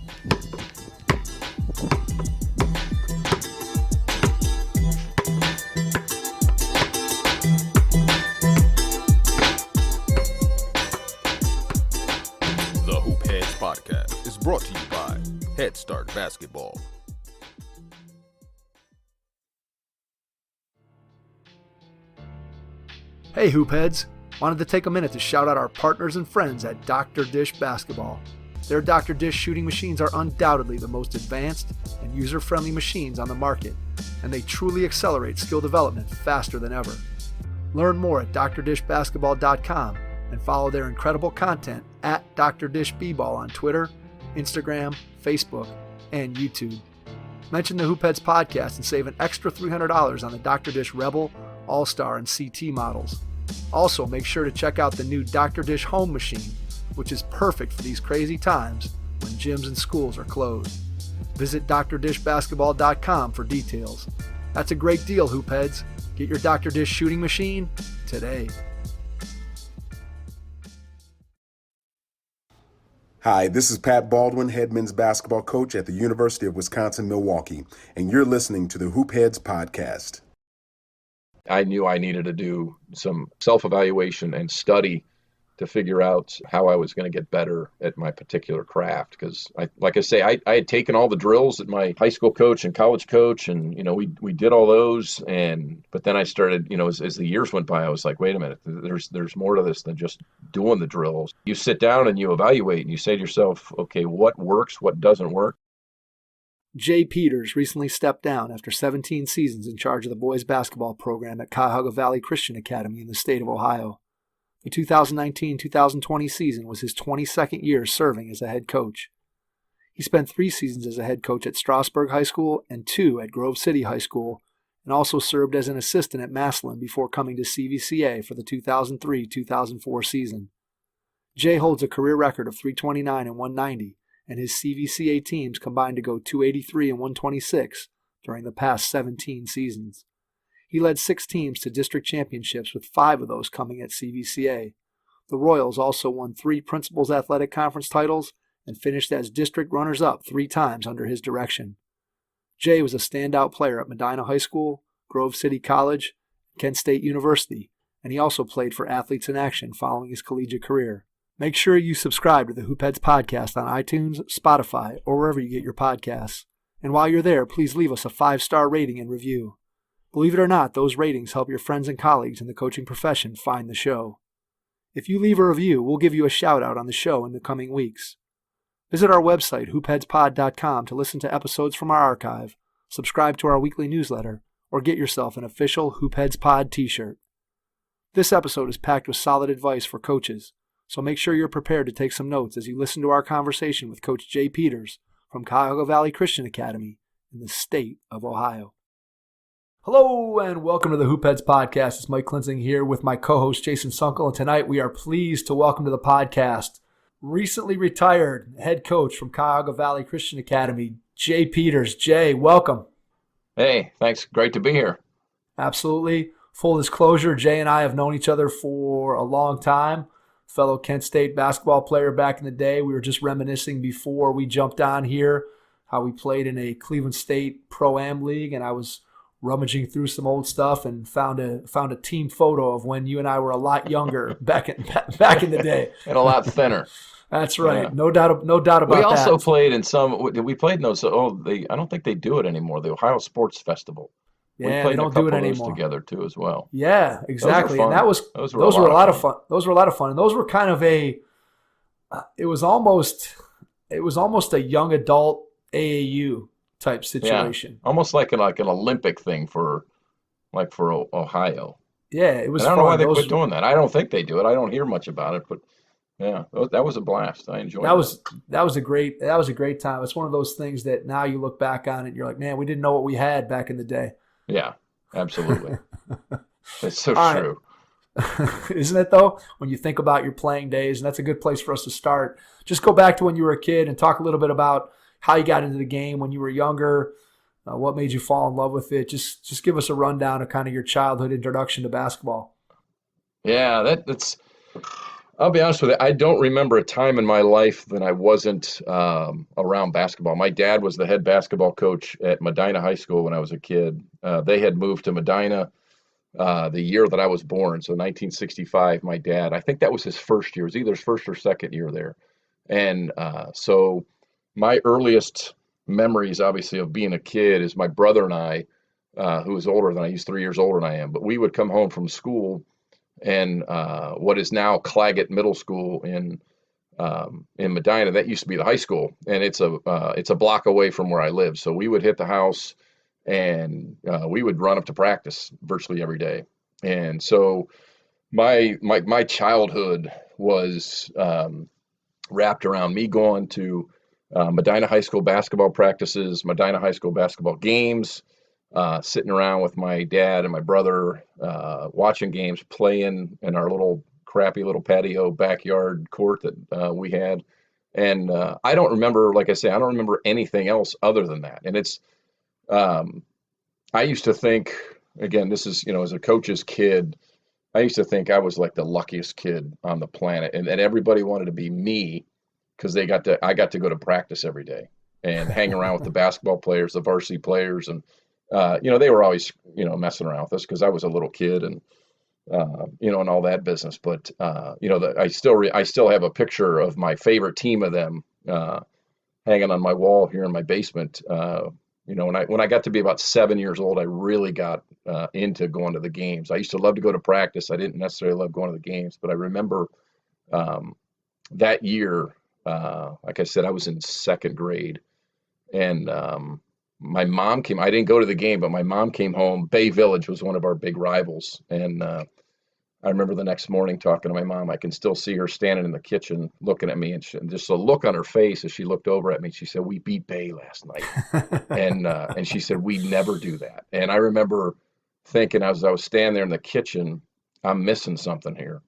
The Hoop Heads Podcast is brought to you by Head Start Basketball. Hey Hoopheads! Wanted to take a minute to shout out our partners and friends at Dr. Dish Basketball. Their Dr. Dish shooting machines are undoubtedly the most advanced and user-friendly machines on the market, and they truly accelerate skill development faster than ever. Learn more at drdishbasketball.com and follow their incredible content at Dr. Dish B-Ball on Twitter, Instagram, Facebook, and YouTube. Mention the Hoopheads podcast and save an extra $300 on the Dr. Dish Rebel, All-Star, and CT models. Also, make sure to check out the new Dr. Dish Home Machine, which is perfect for these crazy times when gyms and schools are closed. Visit drdishbasketball.com for details. That's a great deal, Hoopheads. Get your Dr. Dish shooting machine today. Hi, this is Pat Baldwin, head men's basketball coach at the University of Wisconsin-Milwaukee, and you're listening to the Hoop Heads Podcast. I knew I needed to do some self-evaluation and study to figure out how I was going to get better at my particular craft. Because, I had taken all the drills that my high school coach and college coach, and we did all those. But then I started, as the years went by, I was like, wait a minute, there's more to this than just doing the drills. You sit down and you evaluate, and you say to yourself, okay, what works, what doesn't work. Jay Peters recently stepped down after 17 seasons in charge of the boys basketball program at Cuyahoga Valley Christian Academy in the state of Ohio. The 2019-2020 season was his 22nd year serving as a head coach. He spent 3 seasons as a head coach at Strasburg High School and 2 at Grove City High School, and also served as an assistant at Massillon before coming to CVCA for the 2003-2004 season. Jay holds a career record of 329 and 190, and his CVCA teams combined to go 283 and 126 during the past 17 seasons. He led 6 teams to district championships, with 5 of those coming at CVCA. The Royals also won 3 Principals Athletic Conference titles and finished as district runners-up 3 times under his direction. Jay was a standout player at Medina High School, Grove City College, Kent State University, and he also played for Athletes in Action following his collegiate career. Make sure you subscribe to the Hoopheads podcast on iTunes, Spotify, or wherever you get your podcasts. And while you're there, please leave us a 5-star rating and review. Believe it or not, those ratings help your friends and colleagues in the coaching profession find the show. If you leave a review, we'll give you a shout-out on the show in the coming weeks. Visit our website, hoopheadspod.com, to listen to episodes from our archive, subscribe to our weekly newsletter, or get yourself an official Hoopheads Pod t-shirt. This episode is packed with solid advice for coaches, so make sure you're prepared to take some notes as you listen to our conversation with Coach Jay Peters from Cuyahoga Valley Christian Academy in the state of Ohio. Hello and welcome to the Hoopheads Podcast. It's Mike Klinzing here with my co-host Jason Sunkel, and tonight we are pleased to welcome to the podcast recently retired head coach from Cuyahoga Valley Christian Academy, Jay Peters. Jay, welcome. Hey, thanks. Great to be here. Absolutely. Full disclosure, Jay and I have known each other for a long time. Fellow Kent State basketball player back in the day. We were just reminiscing before we jumped on here how we played in a Cleveland State Pro-Am League, and I was rummaging through some old stuff and found a team photo of when you and I were a lot younger back in the day. And a lot thinner. That's right. Yeah. No doubt about that. We also played in those. I don't think they do it anymore. The Ohio Sports Festival. Yeah, they don't do it anymore. Together too as well. Yeah, exactly. And those were a lot of fun. Those were a lot of fun. And those were kind of it was almost a young adult AAU type situation. Yeah, almost like an Olympic thing for Ohio. Yeah, it was. And I don't know why they quit doing that. I don't think they do it. I don't hear much about it, but yeah, that was a blast. I enjoyed it. That was a great time. It's one of those things that now you look back on it, and you're like, man, we didn't know what we had back in the day. Yeah, absolutely. It's so true. Isn't it, though? When you think about your playing days, and that's a good place for us to start. Just go back to when you were a kid and talk a little bit about how you got into the game when you were younger, what made you fall in love with it. Just give us a rundown of kind of your childhood introduction to basketball. Yeah, that's I'll be honest with you. I don't remember a time in my life that I wasn't around basketball. My dad was the head basketball coach at Medina High School when I was a kid. They had moved to Medina the year that I was born, so 1965. My dad, I think that was his first year. It was either his first or second year there. And so my earliest memories, obviously, of being a kid is my brother and I, who was older than I, he's 3 years older than I am, but we would come home from school and what is now Claggett Middle School in Medina. That used to be the high school, and it's a block away from where I live. So we would hit the house, and we would run up to practice virtually every day. And so my childhood was wrapped around me going to Medina High School basketball practices, Medina High School basketball games, sitting around with my dad and my brother, watching games, playing in our little crappy little patio backyard court that we had. And I don't remember, like I say, I don't remember anything else other than that. And it's, I used to think, again, this is, as a coach's kid, I used to think I was like the luckiest kid on the planet, and that everybody wanted to be me because I got to go to practice every day and hang around with the basketball players, the varsity players, and they were always, messing around with us because I was a little kid and, and all that business. But, I still have a picture of my favorite team of them hanging on my wall here in my basement. When I got to be about 7 years old, I really got into going to the games. I used to love to go to practice. I didn't necessarily love going to the games, but I remember that year, like I said, I was in second grade, and my mom came. I didn't go to the game, but my mom came home. Bay Village was one of our big rivals, and I remember the next morning talking to my mom. I can still see her standing in the kitchen looking at me, and just a look on her face as she looked over at me. She said, "We beat Bay last night," and she said, "We never do that." And I remember thinking, as I was standing there in the kitchen, I'm missing something here.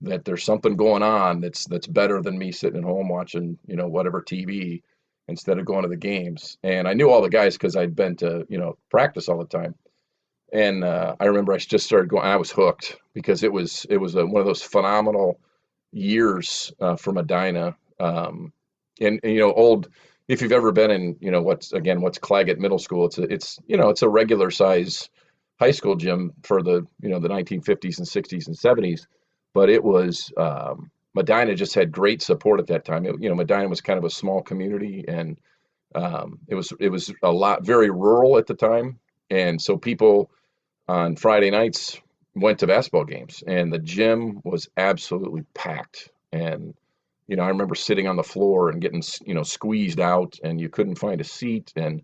That there's something going on that's better than me sitting at home watching, whatever TV, instead of going to the games. And I knew all the guys because I'd been to, practice all the time. And I remember I just started going. I was hooked because it was one of those phenomenal years for Medina. Old. If you've ever been in, what's Claggett Middle School, it's a regular size high school gym for the 1950s and 60s and 70s, but it was Medina just had great support at that time. Medina was kind of a small community, and it was a lot very rural at the time, and so people on Friday nights went to basketball games, and the gym was absolutely packed. And I remember sitting on the floor and getting squeezed out, and you couldn't find a seat. And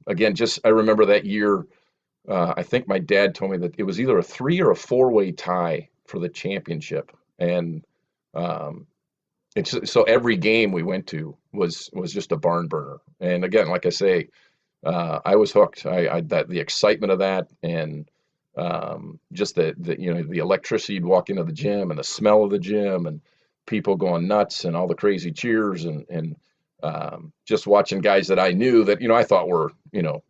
again, I remember that year. I think my dad told me that it was either a 3 or a 4-way tie for the championship, and so every game we went to was just a barn burner. And again, like I say, I was hooked. The excitement of that, and just the electricity. You'd walk into the gym and the smell of the gym and people going nuts and all the crazy cheers and just watching guys that I knew that I thought were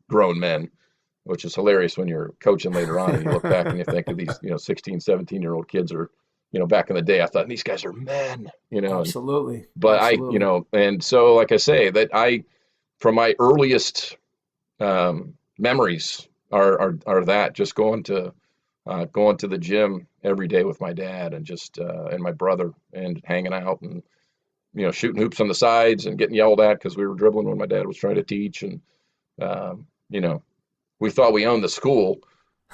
grown men, which is hilarious when you're coaching later on and you look back and you think of these 16, 17-year-old kids are back in the day. I thought these guys are men, Absolutely. But Absolutely. and so like I say that from my earliest memories are that just going to the gym every day with my dad and just and my brother and hanging out and shooting hoops on the sides and getting yelled at because we were dribbling when my dad was trying to teach. And we thought we owned the school.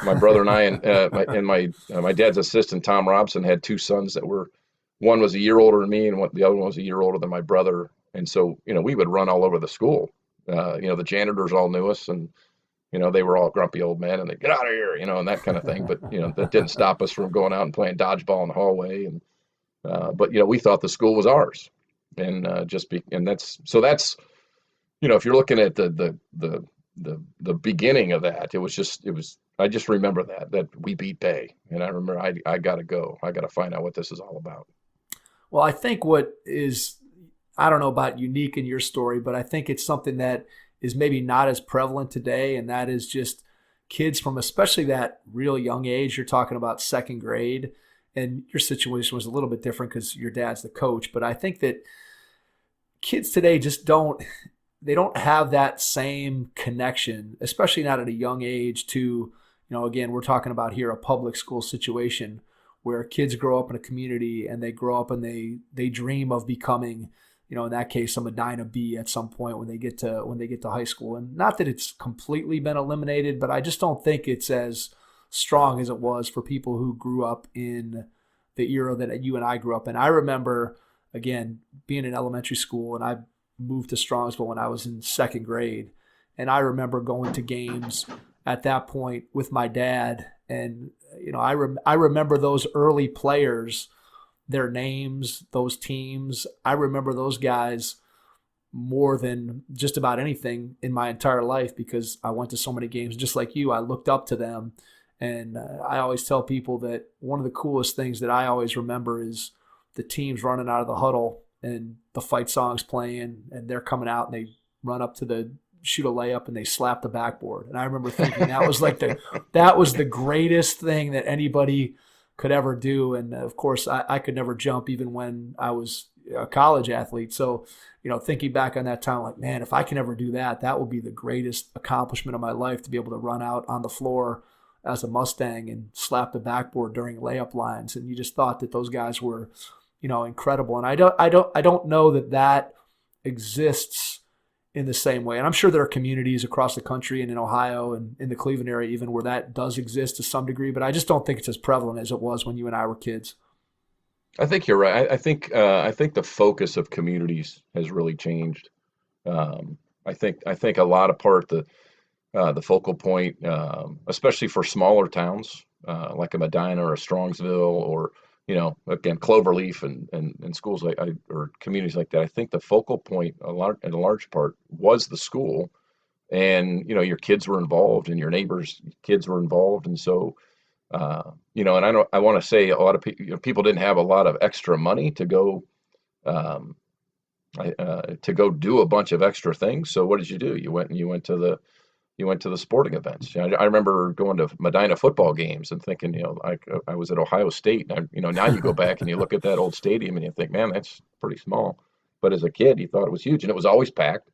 My brother and I and my dad's assistant Tom Robson had two sons that were, one was a year older than me and the other one was a year older than my brother. And so we would run all over the school. The janitors all knew us, and they were all grumpy old men and they'd get out of here, and that kind of thing. But that didn't stop us from going out and playing dodgeball in the hallway. And but we thought the school was ours, and that's if you're looking at the beginning of that, I just remember that we beat Bay, and I remember I got to go. I got to find out what this is all about. Well, I think what is, I don't know about unique in your story, but I think it's something that is maybe not as prevalent today, and that is just kids from especially that real young age. You're talking about second grade, and your situation was a little bit different because your dad's the coach. But I think that kids today just don't have that same connection, especially not at a young age to, again, we're talking about here a public school situation where kids grow up in a community and they grow up and they dream of becoming, in that case, a Medina B at some point when they get to high school. And not that it's completely been eliminated, but I just don't think it's as strong as it was for people who grew up in the era that you and I grew up in. I remember, again, being in elementary school, and I moved to Strongsville when I was in second grade. And I remember going to games at that point with my dad. And, I remember those early players, their names, those teams. I remember those guys more than just about anything in my entire life because I went to so many games. Just like you, I looked up to them. And I always tell people that one of the coolest things that I always remember is the teams running out of the huddle and the fight songs playing, and they're coming out and they run up to shoot a layup and they slap the backboard. And I remember thinking that was that was the greatest thing that anybody could ever do. And of course I could never jump even when I was a college athlete. So, thinking back on that time, like, man, if I can ever do that, that would be the greatest accomplishment of my life, to be able to run out on the floor as a Mustang and slap the backboard during layup lines. And you just thought that those guys were, incredible. And I don't know that exists in the same way. And I'm sure there are communities across the country and in Ohio and in the Cleveland area even where that does exist to some degree, but I just don't think it's as prevalent as it was when you and I were kids. I think you're right. I think the focus of communities has really changed. I think a lot of the focal point, especially for smaller towns like a Medina or a Strongsville or, again, Cloverleaf and schools or communities like that. I think the focal point in a large part was the school, and, your kids were involved and your neighbors' kids were involved. And so, and I want to say a lot of people didn't have a lot of extra money to go do a bunch of extra things. So what did you do? You went to the sporting events. I remember going to Medina football games and thinking, I was at Ohio State. And now you go back and you look at that old stadium and you think, man, that's pretty small. But as a kid, you thought it was huge, and it was always packed,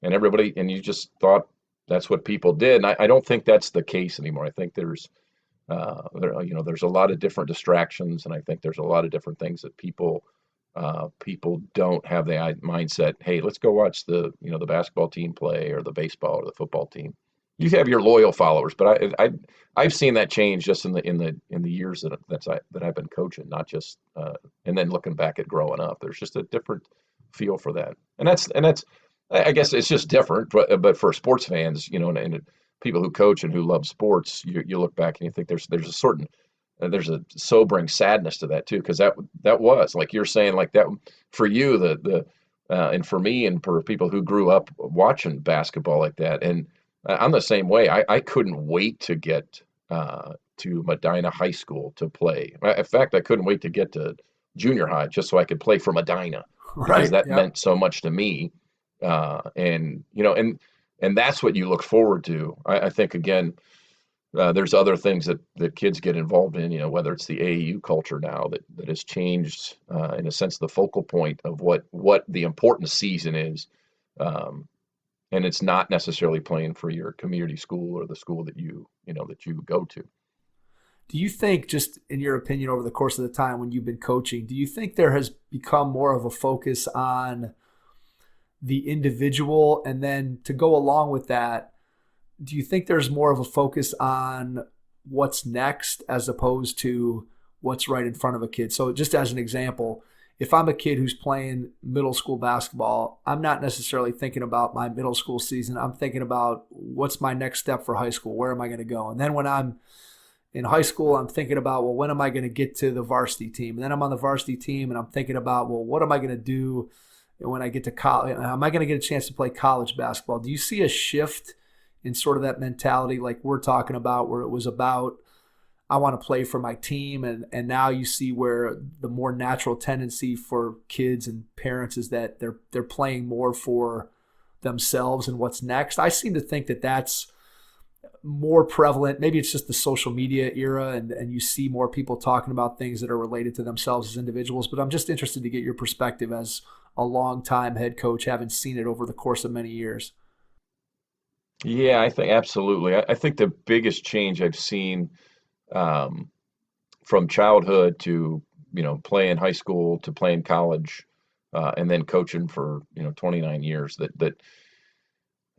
and you just thought that's what people did. And I don't think that's the case anymore. I think there's a lot of different distractions, and I think there's a lot of different things that people don't have the mindset, hey, let's go watch the basketball team play or the baseball or the football team. You have your loyal followers, but I've seen that change just in the years that I've been coaching, not just and then looking back at growing up. There's just a different feel for that, and that's I guess it's just different. But for sports fans, and people who coach and who love sports, you look back and you think there's a sobering sadness to that too, because that was, like you're saying, like that for you, and for me, and for people who grew up watching basketball like that. And I'm the same way. I couldn't wait to get to Medina High School to play. In fact, I couldn't wait to get to junior high just so I could play for Medina, because that meant so much to me. And that's what you look forward to. I think, again, there's other things that kids get involved in, whether it's the AAU culture now that has changed, in a sense, the focal point of what the important season is. And it's not necessarily playing for your community school or the school that you go to. Do you think, just in your opinion, over the course of the time when you've been coaching, do you think there has become more of a focus on the individual? And then to go along with that, do you think there's more of a focus on what's next as opposed to what's right in front of a kid? So just as an example, if I'm a kid who's playing middle school basketball, I'm not necessarily thinking about my middle school season. I'm thinking about what's my next step for high school? Where am I going to go? And then when I'm in high school, I'm thinking about, well, when am I going to get to the varsity team? And then I'm on the varsity team and I'm thinking about, well, what am I going to do when I get to college? Am I going to get a chance to play college basketball? Do you see a shift in sort of that mentality like we're talking about, where it was about, I want to play for my team, and now you see where the more natural tendency for kids and parents is that they're playing more for themselves and what's next? I seem to think that that's more prevalent. Maybe it's just the social media era and you see more people talking about things that are related to themselves as individuals. But I'm just interested to get your perspective as a longtime head coach, having seen it over the course of many years. Yeah, I think absolutely. I think the biggest change I've seen from childhood to, playing high school to playing college, and then coaching for, 29 years,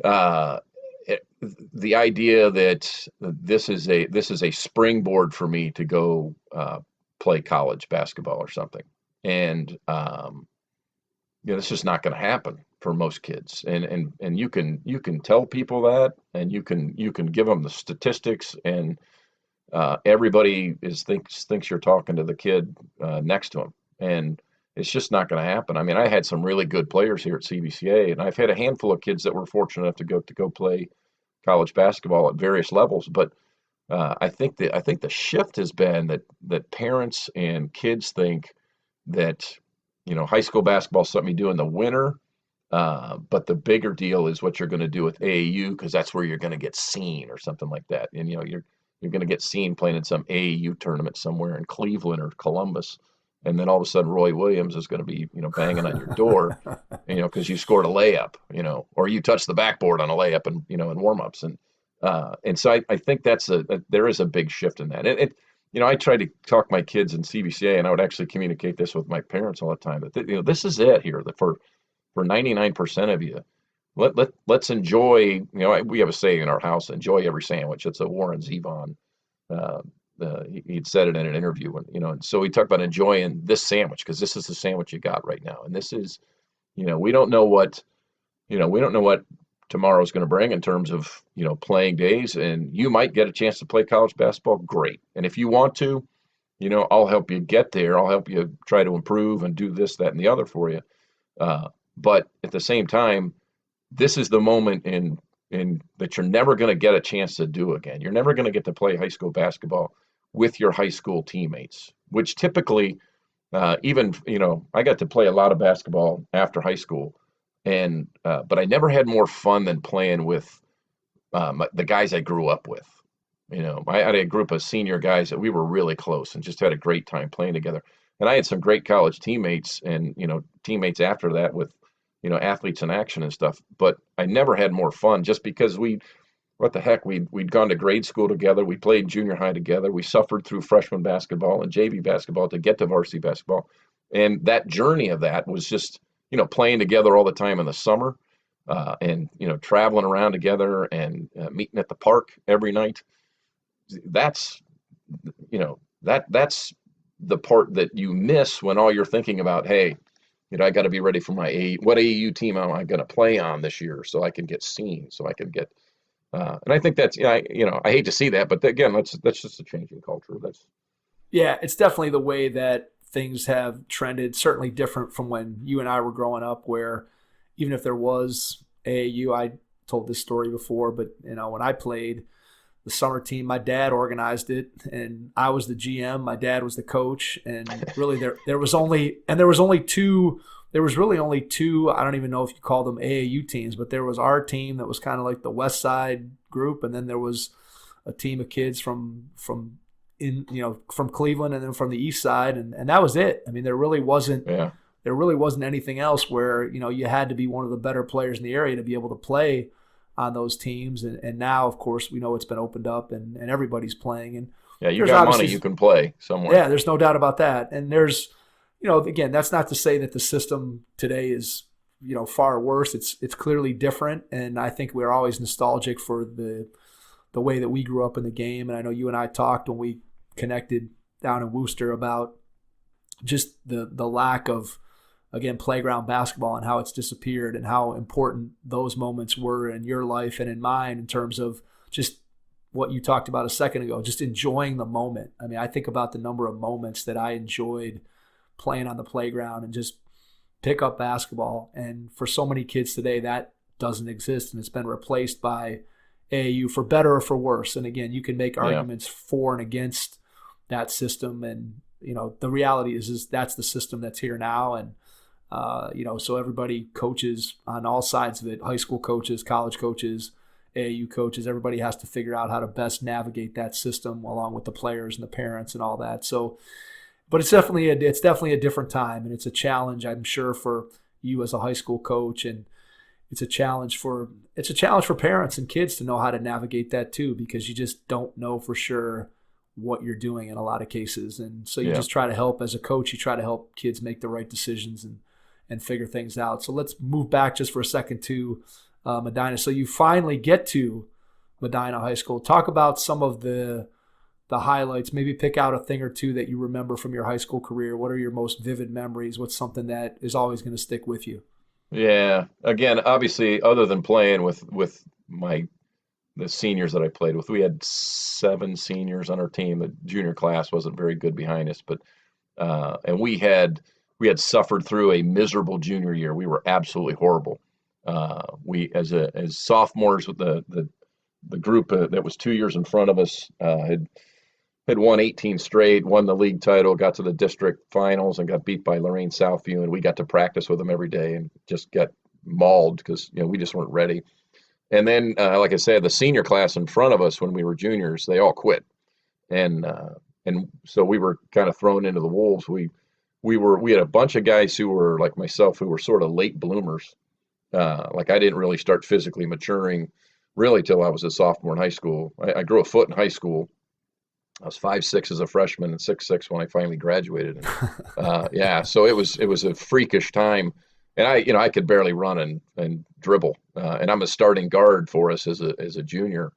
uh, the idea that this is a springboard for me to go play college basketball or something. And it's just not going to happen for most kids. And you can tell people that, and you can give them the statistics, and everybody thinks you're talking to the kid next to him, and it's just not going to happen. I mean, I had some really good players here at CVCA, and I've had a handful of kids that were fortunate enough to go play college basketball at various levels. But I think the shift has been that parents and kids think that high school basketball is something you do in the winter, but the bigger deal is what you're going to do with AAU, because that's where you're going to get seen or something like that. And you're going to get seen playing in some AAU tournament somewhere in Cleveland or Columbus. And then all of a sudden, Roy Williams is going to be, banging on your door, because you scored a layup, or you touched the backboard on a layup and, in warmups. And so I think there is a big shift in that. I try to talk my kids in CVCA, and I would actually communicate this with my parents all the time, that, this is it here, that for 99% of you, let's enjoy, we have a saying in our house, enjoy every sandwich. It's a Warren Zevon, he'd said it in an interview, and so he talked about enjoying this sandwich, because this is the sandwich you got right now. And this is, we don't know what tomorrow's going to bring in terms of, playing days, and you might get a chance to play college basketball. Great. And if you want to, I'll help you get there. I'll help you try to improve and do this, that, and the other for you. But at the same time, this is the moment in that you're never going to get a chance to do again. You're never going to get to play high school basketball with your high school teammates, which typically, even, I got to play a lot of basketball after high school, and but I never had more fun than playing with the guys I grew up with. I had a group of senior guys that we were really close and just had a great time playing together. And I had some great college teammates and, teammates after that with, athletes in action and stuff. But I never had more fun, just because we'd gone to grade school together. We played junior high together. We suffered through freshman basketball and JV basketball to get to varsity basketball. And that journey of that was just, playing together all the time in the summer, and, traveling around together and meeting at the park every night. That's, that's the part that you miss when all you're thinking about, hey, I got to be ready for what AAU team am I going to play on this year, so I can get seen, so I can get, and I think that's, I hate to see that, but again, that's just a changing culture. Yeah, it's definitely the way that things have trended, certainly different from when you and I were growing up, where even if there was AAU, I told this story before, but when I played the summer team, my dad organized it, and I was the GM. My dad was the coach, and really there was really only two. I don't even know if you call them AAU teams, but there was our team that was kind of like the West Side group, and then there was a team of kids from Cleveland, and then from the East Side, and that was it. I mean, there really wasn't anything else where you had to be one of the better players in the area to be able to play on those teams. And now, of course, we know it's been opened up and everybody's playing. And yeah, you got money, you can play somewhere. Yeah, there's no doubt about that. And there's, again, that's not to say that the system today is, far worse. It's clearly different. And I think we're always nostalgic for the way that we grew up in the game. And I know you and I talked when we connected down in Worcester about just the lack of, again, playground basketball and how it's disappeared and how important those moments were in your life and in mine in terms of just what you talked about a second ago, just enjoying the moment. I mean, I think about the number of moments that I enjoyed playing on the playground and just pick up basketball. And for so many kids today, that doesn't exist, and it's been replaced by AAU, for better or for worse. And again, you can make arguments for and against that system. And, the reality is that's the system that's here now. And, so everybody, coaches on all sides of it, high school coaches, college coaches, AAU coaches, everybody has to figure out how to best navigate that system along with the players and the parents and all that. So, but it's definitely a different time, and it's a challenge, I'm sure, for you as a high school coach, and it's a challenge for parents and kids to know how to navigate that too, because you just don't know for sure what you're doing in a lot of cases. And so you just try to help, as a coach, you try to help kids make the right decisions and figure things out. So let's move back just for a second to Medina. So you finally get to Medina High School. Talk about some of the highlights. Maybe pick out a thing or two that you remember from your high school career. What are your most vivid memories? What's something that is always going to stick with you? Yeah. Again, obviously, other than playing with the seniors that I played with, we had 7 seniors on our team. The junior class wasn't very good behind us, but and we had suffered through a miserable junior year. We were absolutely horrible. We as sophomores, with the group that was 2 years in front of us had won 18 straight, won the league title, got to the district finals, and got beat by Lorraine Southview. And we got to practice with them every day and just got mauled because we just weren't ready. And then, like I said, the senior class in front of us when we were juniors, they all quit, and so we were kind of thrown into the wolves. We had a bunch of guys who were like myself, who were sort of late bloomers. Like I didn't really start physically maturing really till I was a sophomore in high school. I grew a foot in high school. I was 5'6" as a freshman and 6'6" when I finally graduated. And, so it was a freakish time, and I could barely run and dribble. And I'm a starting guard for us as a junior.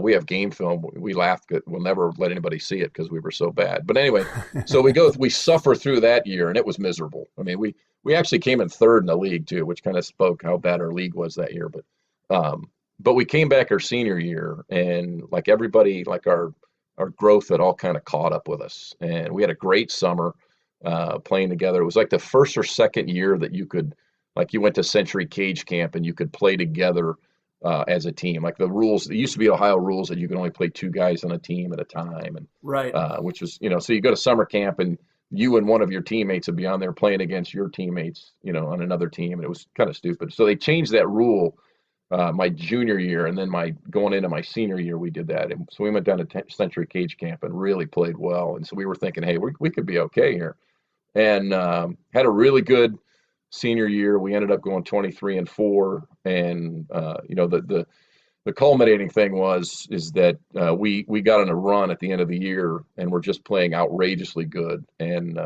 We have game film. We laugh. We'll never let anybody see it because we were so bad. But anyway, so we suffer through that year, and it was miserable. I mean, we actually came in 3rd in the league too, which kind of spoke how bad our league was that year. But we came back our senior year, and like everybody, like our growth had all kind of caught up with us, and we had a great summer playing together. It was like the first or second year that you could, like, you went to Century Cage Camp and you could play together as a team. Like the rules, it used to be Ohio rules that you could only play 2 guys on a team at a time, and right, which was so you go to summer camp and you and one of your teammates would be on there playing against your teammates, on another team, and it was kind of stupid. So they changed that rule my junior year, and then going into my senior year, we did that. And so we went down to Century Cage Camp and really played well. And so we were thinking, hey, we could be okay here, and had a really good senior year. We ended up going 23-4, and the culminating thing is that we got on a run at the end of the year, and we're just playing outrageously good, and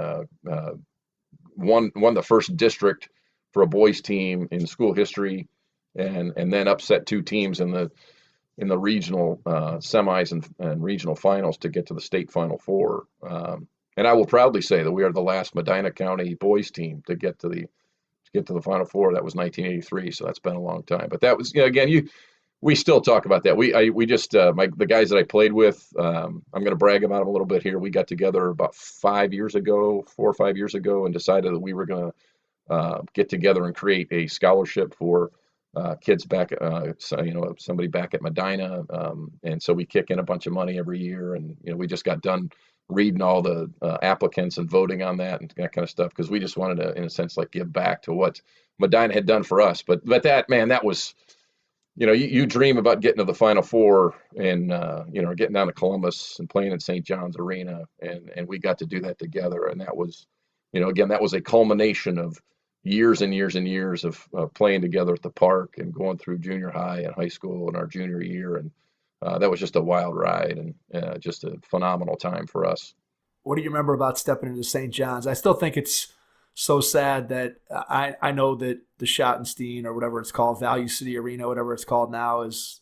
won the first district for a boys team in school history. And then upset 2 teams in the regional semis and regional finals to get to the state Final Four. And I will proudly say that we are the last Medina County boys team to get to the Final Four. That was 1983, so that's been a long time. But that was, again, we still talk about that. We just the guys that I played with. I'm going to brag about them a little bit here. We got together about 4 or 5 years ago, and decided that we were going to get together and create a scholarship for kids back, somebody back at Medina, and so we kick in a bunch of money every year, and we just got done reading all the applicants and voting on that and that kind of stuff, because we just wanted to, in a sense, like, give back to what Medina had done for us. But that, man, that was, you dream about getting to the Final Four and getting down to Columbus and playing at St. John's Arena, and we got to do that together, and that was, again, that was a culmination of years and years and years of playing together at the park and going through junior high and high school in our junior year. And that was just a wild ride and just a phenomenal time for us. What do you remember about stepping into St. John's? I still think it's so sad that I know that the Schottenstein, or whatever it's called, Value City Arena, whatever it's called now, is,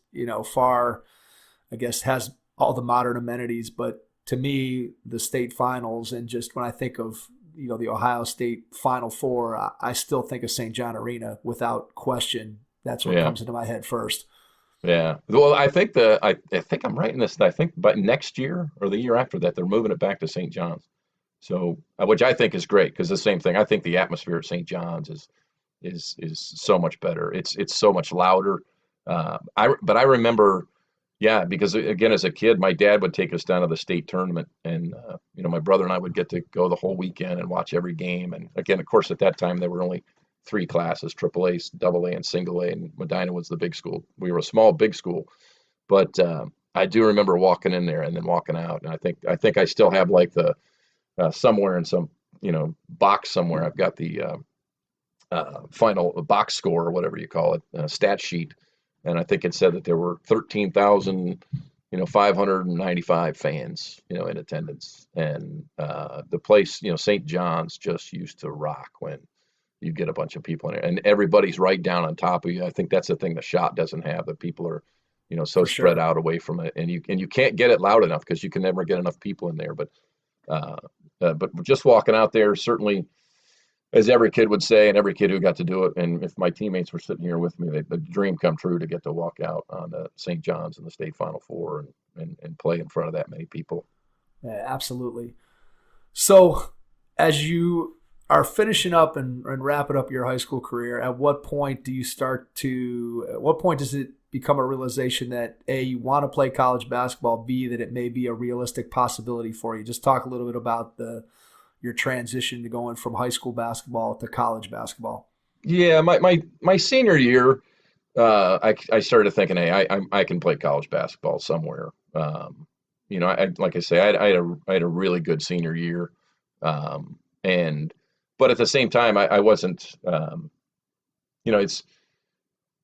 far, I guess, has all the modern amenities. But to me, the state finals, and just when I think of the Ohio State Final Four, I still think of St. John Arena without question. That's what comes into my head first. Yeah. Well, I think I'm right in this. I think by next year or the year after that, they're moving it back to St. John's. So, which I think is great, because the same thing. I think the atmosphere at St. John's is so much better. It's so much louder. But I remember. Yeah, because again, as a kid, my dad would take us down to the state tournament, and my brother and I would get to go the whole weekend and watch every game. And again, of course, at that time there were only three classes, AAA, AA, and single A, and Medina was the big school. We were a small, big school, but I do remember walking in there and then walking out. And I think I still have like the somewhere in some box somewhere. I've got the final box score or whatever you call it, stat sheet, and I think it said that there were 13,595 fans, in attendance, and the place, St. John's just used to rock when you get a bunch of people in it, and everybody's right down on top of you. I think that's the thing the shot doesn't have, that people are, so For spread sure. out away from it, and you can't get it loud enough because you can never get enough people in there. But just walking out there, certainly, as every kid would say, and every kid who got to do it, and if my teammates were sitting here with me, the dream come true to get to walk out on St. John's in the state Final Four and play in front of that many people. Yeah, absolutely. So as you are finishing up and wrapping up your high school career, at what point does it become a realization that A, you want to play college basketball, B, that it may be a realistic possibility for you? Just talk a little bit about your transition to going from high school basketball to college basketball. Yeah, my senior year, I started thinking, hey, I can play college basketball somewhere. Like I say, I had a really good senior year, but at the same time, I wasn't, it's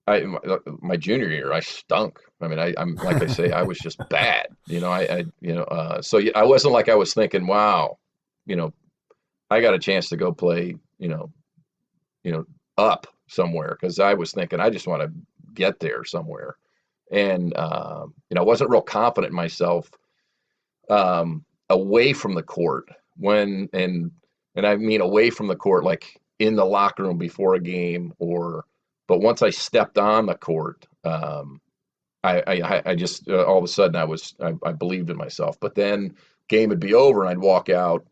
my junior year, I stunk. I mean, I'm like I say, I was just bad. So I wasn't like I was thinking, wow, I got a chance to go play, up somewhere, because I was thinking I just want to get there somewhere, and I wasn't real confident in myself away from the court and I mean away from the court, like in the locker room before a game, but once I stepped on the court, I just all of a sudden I believed in myself. But then game would be over and I'd walk out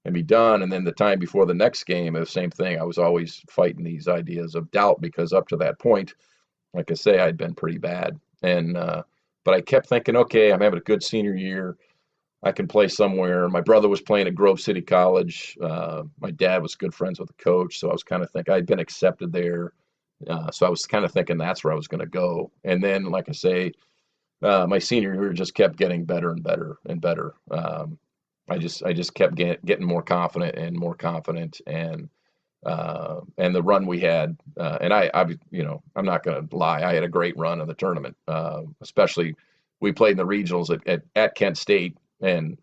and be done. And then the time before the next game, the same thing. I was always fighting these ideas of doubt, because up to that point, like I say, I'd been pretty bad. But I kept thinking, okay, I'm having a good senior year. I can play somewhere. My brother was playing at Grove City College. My dad was good friends with the coach. So I was kind of thinking I'd been accepted there. So I was kind of thinking that's where I was going to go. And then, like I say, my senior year just kept getting better and better and better. I just kept getting more confident and more confident, and the run we had, and I'm not going to lie, I had a great run in the tournament. Especially, we played in the regionals at Kent State and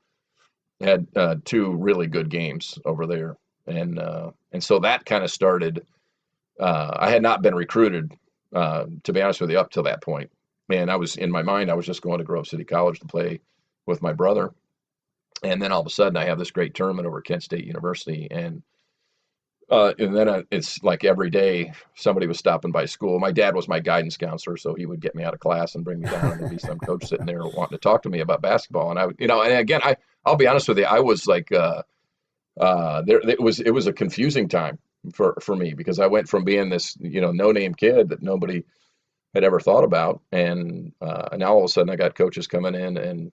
had two really good games over there, and so that kind of started. I had not been recruited, to be honest with you, up to that point, and in my mind, I was just going to Grove City College to play with my brother. And then all of a sudden, I have this great tournament over Kent State University, and then it's like every day somebody was stopping by school. My dad was my guidance counselor, so he would get me out of class and bring me down, and there'd be some coach sitting there wanting to talk to me about basketball. And I would, and again, I'll be honest with you, I was like, it was a confusing time for me, because I went from being this no-name kid that nobody had ever thought about, and now all of a sudden I got coaches coming in and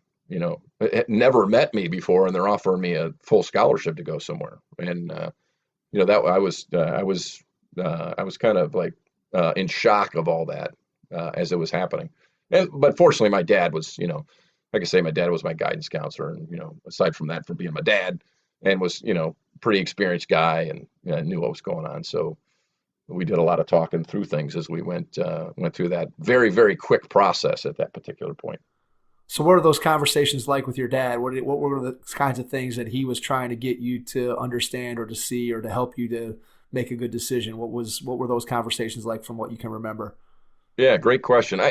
had never met me before, and they're offering me a full scholarship to go somewhere. And that I was kind of like in shock of all that as it was happening. But fortunately, my dad was, like I say, my dad was my guidance counselor, and aside from that, from being my dad, and was pretty experienced guy, and knew what was going on. So we did a lot of talking through things as we went through that very, very quick process at that particular point. So what are those conversations like with your dad? What were the kinds of things that he was trying to get you to understand or to see or to help you to make a good decision? What were those conversations like from what you can remember? Yeah, great question.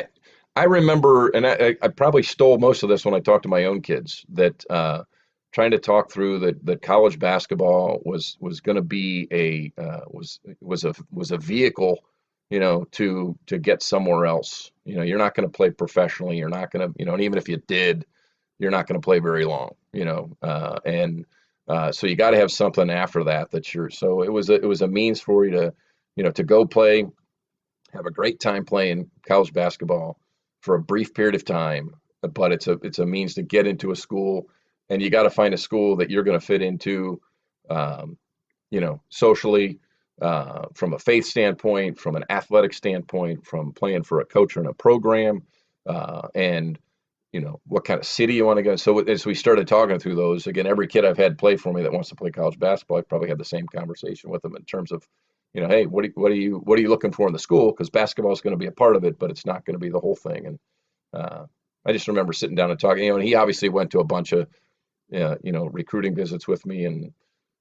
I remember, and I probably stole most of this when I talked to my own kids, that trying to talk through that college basketball was going to be was a vehicle, to get somewhere else. You're not going to play professionally. You're not going to, and even if you did, you're not going to play very long, so you got to have something after that so it was a means for you to, to go play, have a great time playing college basketball for a brief period of time, but it's a means to get into a school, and you got to find a school that you're going to fit into, socially, from a faith standpoint, from an athletic standpoint, from playing for a coach and a program, and what kind of city you want to go. So as we started talking through those, again, every kid I've had play for me that wants to play college basketball, I probably had the same conversation with them in terms of, hey, what are you looking for in the school? Because basketball is going to be a part of it, but it's not going to be the whole thing. And I just remember sitting down and talking, and he obviously went to a bunch of, recruiting visits with me. And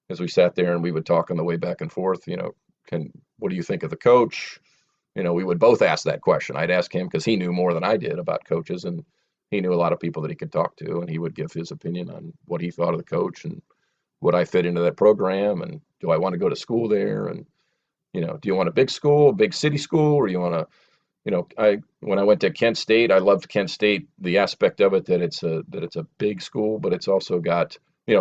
as we sat there and we would talk on the way back and forth, what do you think of the coach? We would both ask that question. I'd ask him because he knew more than I did about coaches, and he knew a lot of people that he could talk to, and he would give his opinion on what he thought of the coach and would I fit into that program, and do I want to go to school there, and do you want a big school, big city school, or you want to, when I went to Kent State, I loved Kent State, the aspect of it that it's a big school, but it's also got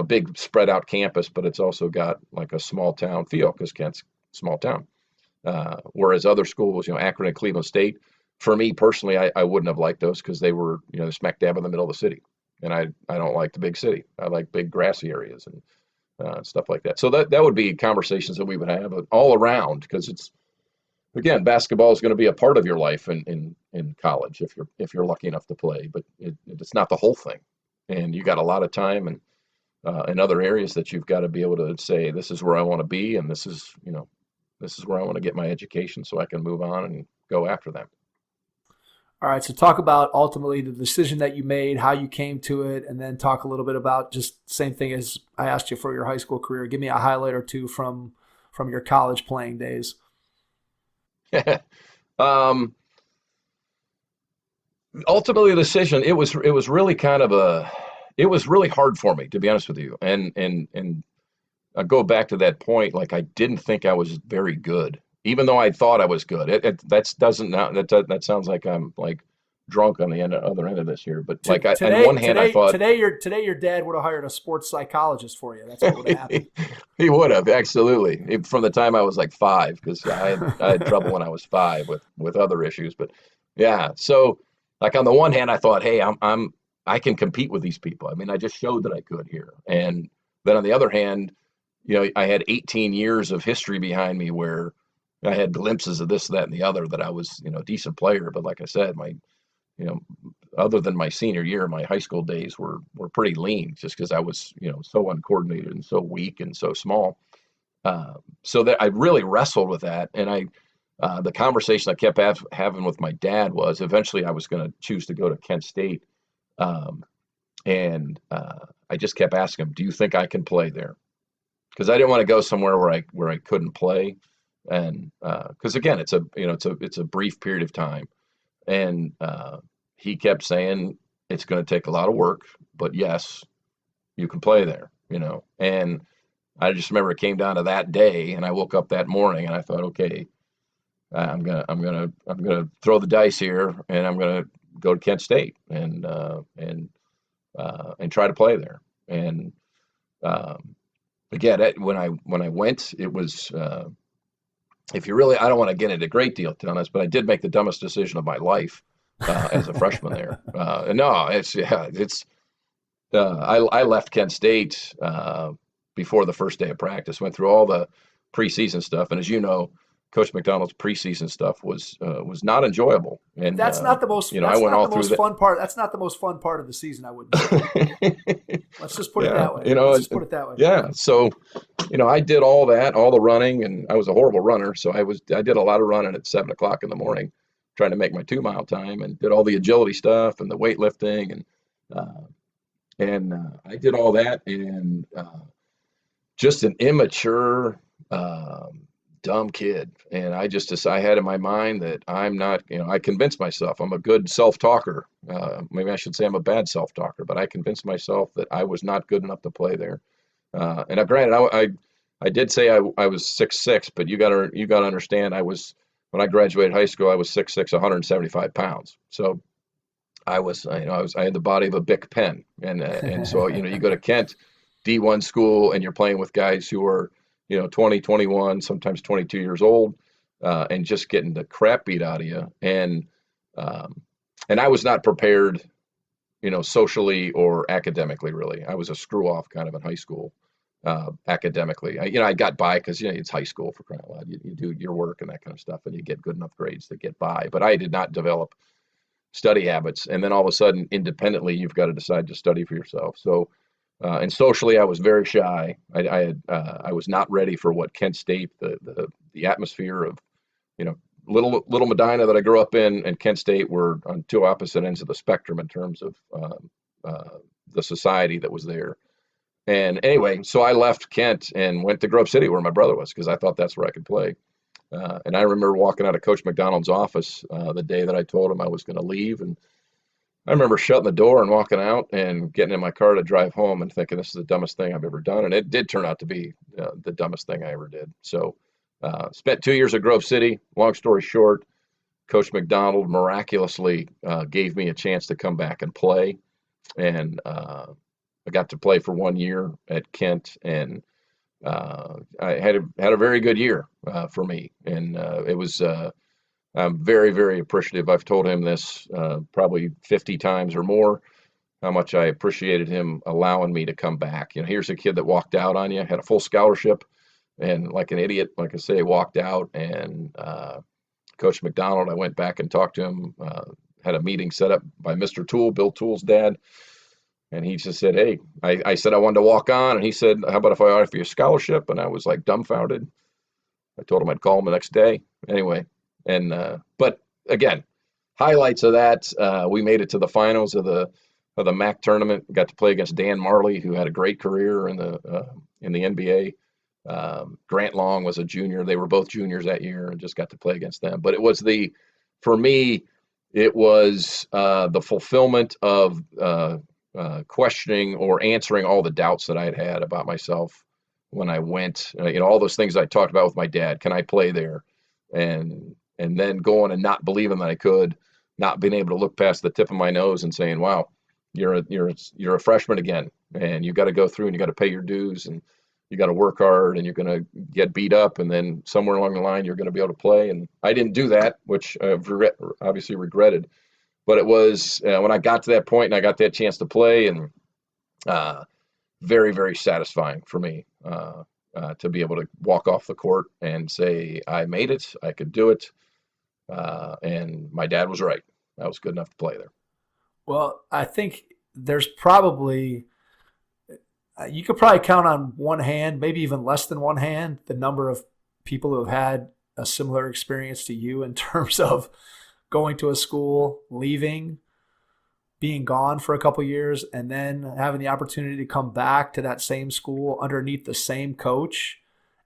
big spread out campus, but it's also got like a small town feel because Kent's small town. Whereas other schools, Akron and Cleveland State, for me personally, I wouldn't have liked those because they were, smack dab in the middle of the city. And I don't like the big city. I like big grassy areas and stuff like that. So that would be conversations that we would have all around, because it's, again, basketball is going to be a part of your life in college if you're lucky enough to play, but it's not the whole thing. And you got a lot of time and in other areas that you've got to be able to say, this is where I want to be, and this is where I want to get my education so I can move on and go after them. All right, so talk about ultimately the decision that you made, how you came to it, and then talk a little bit about just the same thing as I asked you for your high school career. Give me a highlight or two from your college playing days. Ultimately, the decision, it was really it was really hard for me, to be honest with you. And I go back to that point, like I didn't think I was very good, even though I thought I was good. That sounds like I'm like drunk on the other end of this here. But like on one hand, I thought today your dad would have hired a sports psychologist for you. That's what would have happened. He would have, absolutely, from the time I was like 5, because I had trouble when I was 5 with other issues. But yeah, so like on the one hand, I thought, hey, I can compete with these people. I mean, I just showed that I could here. And then on the other hand, I had 18 years of history behind me where I had glimpses of this, that, and the other, that I was, a decent player. But like I said, other than my senior year, my high school days were pretty lean, just because I was, so uncoordinated and so weak and so small. So that I really wrestled with that. And the conversation I kept having with my dad was eventually I was going to choose to go to Kent State. And I just kept asking him, do you think I can play there? Because I didn't want to go somewhere where I couldn't play. And because again, it's a brief period of time. And he kept saying, it's going to take a lot of work, but yes, you can play there, And I just remember it came down to that day, and I woke up that morning and I thought, okay, I'm gonna throw the dice here, and I'm gonna go to Kent State and try to play there. And again, when I went, it was I don't want to get into a great deal on this, but I did make the dumbest decision of my life as a freshman there. I left Kent State before the first day of practice. Went through all the preseason stuff, and as you know, Coach McDonald's preseason stuff was not enjoyable. And that's not the most. I went all through fun part. That's not the most fun part of the season, I wouldn't say. Let's just put it that way. Let's just put it that way. Yeah. So, I did all that, all the running, and I was a horrible runner. So I did a lot of running at 7:00 in the morning, trying to make my 2-mile time, and did all the agility stuff and the weightlifting, and I did all that, and just an immature, dumb kid. And I had in my mind that I'm not, I convinced myself I'm a good self-talker. Maybe I should say I'm a bad self-talker, but I convinced myself that I was not good enough to play there. And granted, I did say I was 6'6", but you got to understand, when I graduated high school, I was 6'6", 175 pounds. So I had the body of a Bic pen. And so, you go to Kent D1 school and you're playing with guys who are, 20, 21, sometimes 22 years old, and just getting the crap beat out of you. And I was not prepared, socially or academically, really. I was a screw off kind of in high school. academically. I got by because, it's high school, for crying out loud. You do your work and that kind of stuff, and you get good enough grades to get by. But I did not develop study habits. And then all of a sudden, independently, you've got to decide to study for yourself. So, and socially, I was very shy. I was not ready for what Kent State, the atmosphere of, little Medina that I grew up in, and Kent State were on two opposite ends of the spectrum in terms of the society that was there. And anyway, so I left Kent and went to Grove City where my brother was, because I thought that's where I could play. And I remember walking out of Coach McDonald's office the day that I told him I was going to leave. And I remember shutting the door and walking out and getting in my car to drive home and thinking, this is the dumbest thing I've ever done. And it did turn out to be the dumbest thing I ever did. So spent 2 years at Grove City. Long story short, Coach McDonald miraculously gave me a chance to come back and play. And I got to play for 1 year at Kent, and I had a very good year for me. And it was I'm very, very appreciative. I've told him this probably 50 times or more, how much I appreciated him allowing me to come back. Here's a kid that walked out on you, had a full scholarship, and like an idiot, like I say, walked out. And Coach McDonald, I went back and talked to him, had a meeting set up by Mr. Toole, Bill Toole's dad. And he just said, hey, I said I wanted to walk on. And he said, how about if I offer you a scholarship? And I was like dumbfounded. I told him I'd call him the next day. Anyway, and but again, highlights of that, we made it to the finals of the MAC tournament. Got to play against Dan Marley, who had a great career in the NBA. Grant Long was a junior. They were both juniors that year, and just got to play against them. But it was for me, it was the fulfillment of questioning or answering all the doubts that I had about myself when I went, all those things I talked about with my dad. Can I play there? And then going and not believing that I could, not being able to look past the tip of my nose and saying, wow, you're a freshman again, and you got to go through and you got to pay your dues, and you got to work hard, and you're going to get beat up, and then somewhere along the line you're going to be able to play. And I didn't do that, which I've obviously regretted. But it was when I got to that point and I got that chance to play, and very, very satisfying for me to be able to walk off the court and say, I made it, I could do it. And my dad was right. I was good enough to play there. Well, I think there's probably, you could probably count on one hand, maybe even less than one hand, the number of people who have had a similar experience to you in terms of going to a school, leaving, being gone for a couple of years, and then having the opportunity to come back to that same school underneath the same coach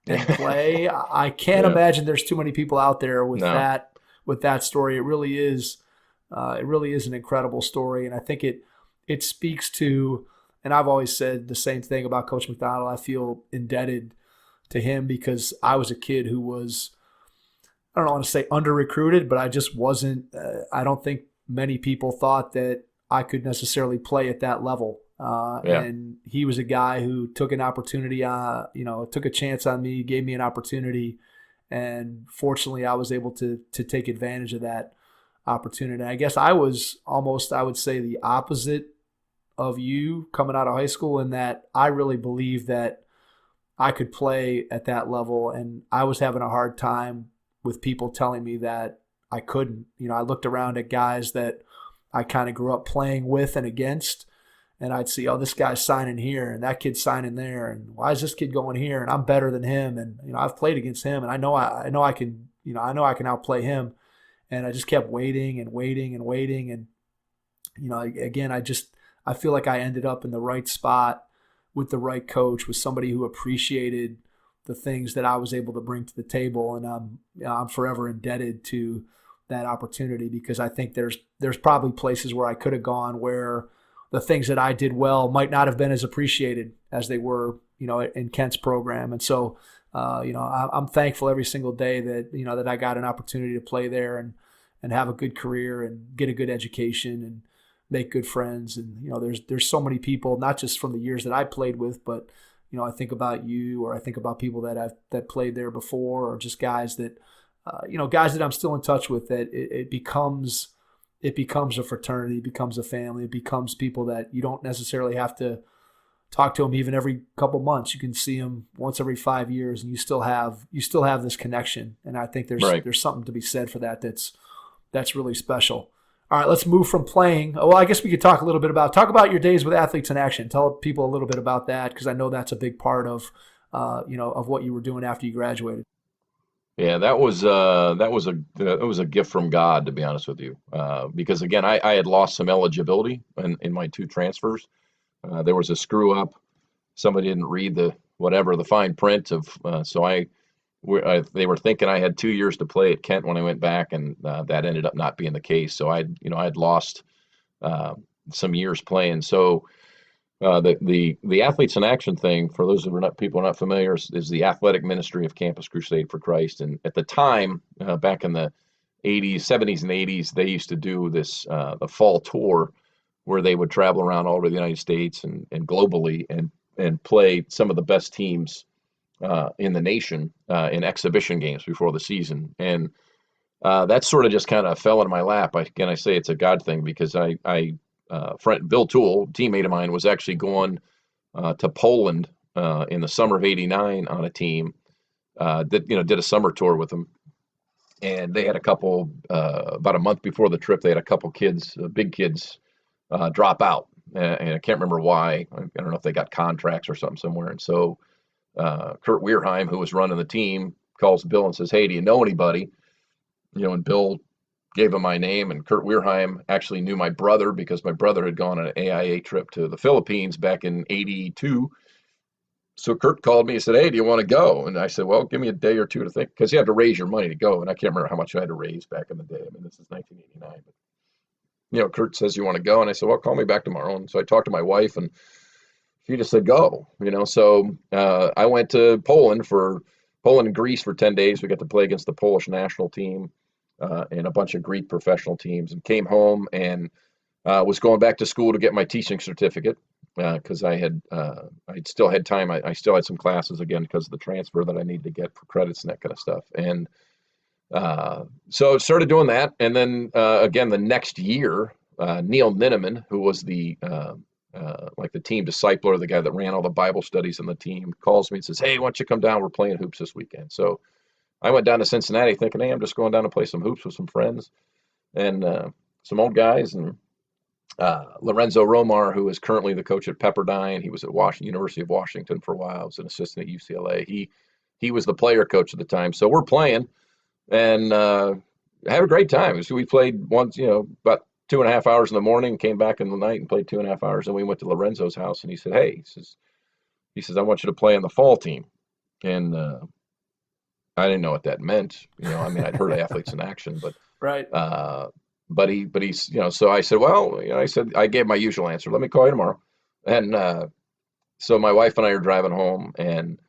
and play. I can't imagine there's too many people out there with that story. It really is an incredible story, and I think it speaks to. And I've always said the same thing about Coach McDonald. I feel indebted to him because I was a kid who was, I don't want to say under-recruited, but I just wasn't, I don't think many people thought that I could necessarily play at that level. And he was a guy who took an opportunity, took a chance on me, gave me an opportunity. And fortunately, I was able to take advantage of that opportunity. I guess I was almost, I would say, the opposite of you coming out of high school, in that I really believed that I could play at that level. And I was having a hard time with people telling me that I couldn't. I looked around at guys that I kind of grew up playing with and against, and I'd see, oh, this guy's signing here and that kid's signing there, and why is this kid going here? And I'm better than him, and I've played against him, and I know I can outplay him. And I just kept waiting and waiting and waiting, and again, I feel like I ended up in the right spot with the right coach, with somebody who appreciated the things that I was able to bring to the table. And I'm forever indebted to that opportunity, because I think there's probably places where I could have gone where the things that I did well might not have been as appreciated as they were, in Kent's program. And so, I'm thankful every single day that, that I got an opportunity to play there and have a good career and get a good education and make good friends. And, there's so many people, not just from the years that I played with, but, I think about you, or I think about people that played there before, or just guys that, guys that I'm still in touch with, that it becomes a fraternity, it becomes a family, it becomes people that you don't necessarily have to talk to them even every couple months. You can see them once every 5 years, and you still have this connection. And I think there's something to be said for that. That's really special. All right, let's move from playing. Well, I guess we could talk about your days with Athletes in Action. Tell people a little bit about that, because I know that's a big part of of what you were doing after you graduated. Yeah, that was a gift from God, to be honest with you, because again, I had lost some eligibility in my 2 transfers. There was a screw up. Somebody didn't read the fine print of, they were thinking I had 2 years to play at Kent when I went back, and that ended up not being the case. So I'd lost some years playing. So the Athletes in Action thing, for those people are not familiar, is the athletic ministry of Campus Crusade for Christ. And at the time, back in the 80s, 70s, and 80s, they used to do this the fall tour, where they would travel around all over the United States and globally and play some of the best teams in the nation in exhibition games before the season. And that sort of just kind of fell in my lap. I say it's a God thing, because friend Bill Toole, teammate of mine, was actually going to Poland in the summer of '89 on a team that did a summer tour with them. And they had a couple about a month before the trip, they had a couple kids, big kids, drop out, and I can't remember why. I don't know if they got contracts or something somewhere. And so Kurt Weirheim, who was running the team, calls Bill and says, "Hey, do you know anybody?" And Bill gave him my name, and Kurt Weirheim actually knew my brother, because my brother had gone on an AIA trip to the Philippines back in '82. So Kurt called me and said, "Hey, do you want to go?" And I said, "Well, give me a day or two to think," because you have to raise your money to go. And I can't remember how much I had to raise back in the day. I mean, this is 1989. But, Kurt says, "You want to go?" And I said, "Well, call me back tomorrow." And so I talked to my wife, and she just said, "Go." So I went to Poland and Greece for 10 days. We got to play against the Polish national team and a bunch of Greek professional teams, and came home and was going back to school to get my teaching certificate, because I still had time. I still had some classes, again, because of the transfer, that I needed to get for credits and that kind of stuff. And so I started doing that. And then again, the next year, Neil Ninneman, who was the team discipler, the guy that ran all the Bible studies on the team, calls me and says, "Hey, why don't you come down? We're playing hoops this weekend." So I went down to Cincinnati thinking, "Hey, I'm just going down to play some hoops with some friends and some old guys." And Lorenzo Romar, who is currently the coach at Pepperdine, he was at University of Washington for a while, was an assistant at UCLA. He was the player coach at the time. So we're playing and had a great time. So we played once, about 2.5 hours in the morning, came back in the night and played 2.5 hours. And we went to Lorenzo's house, and he said, "Hey," he says, "I want you to play in the fall team." And I didn't know what that meant. I'd heard of Athletes in Action, but right. But he's, so I said, "Well," I gave my usual answer, "Let me call you tomorrow." And so my wife and I are driving home, and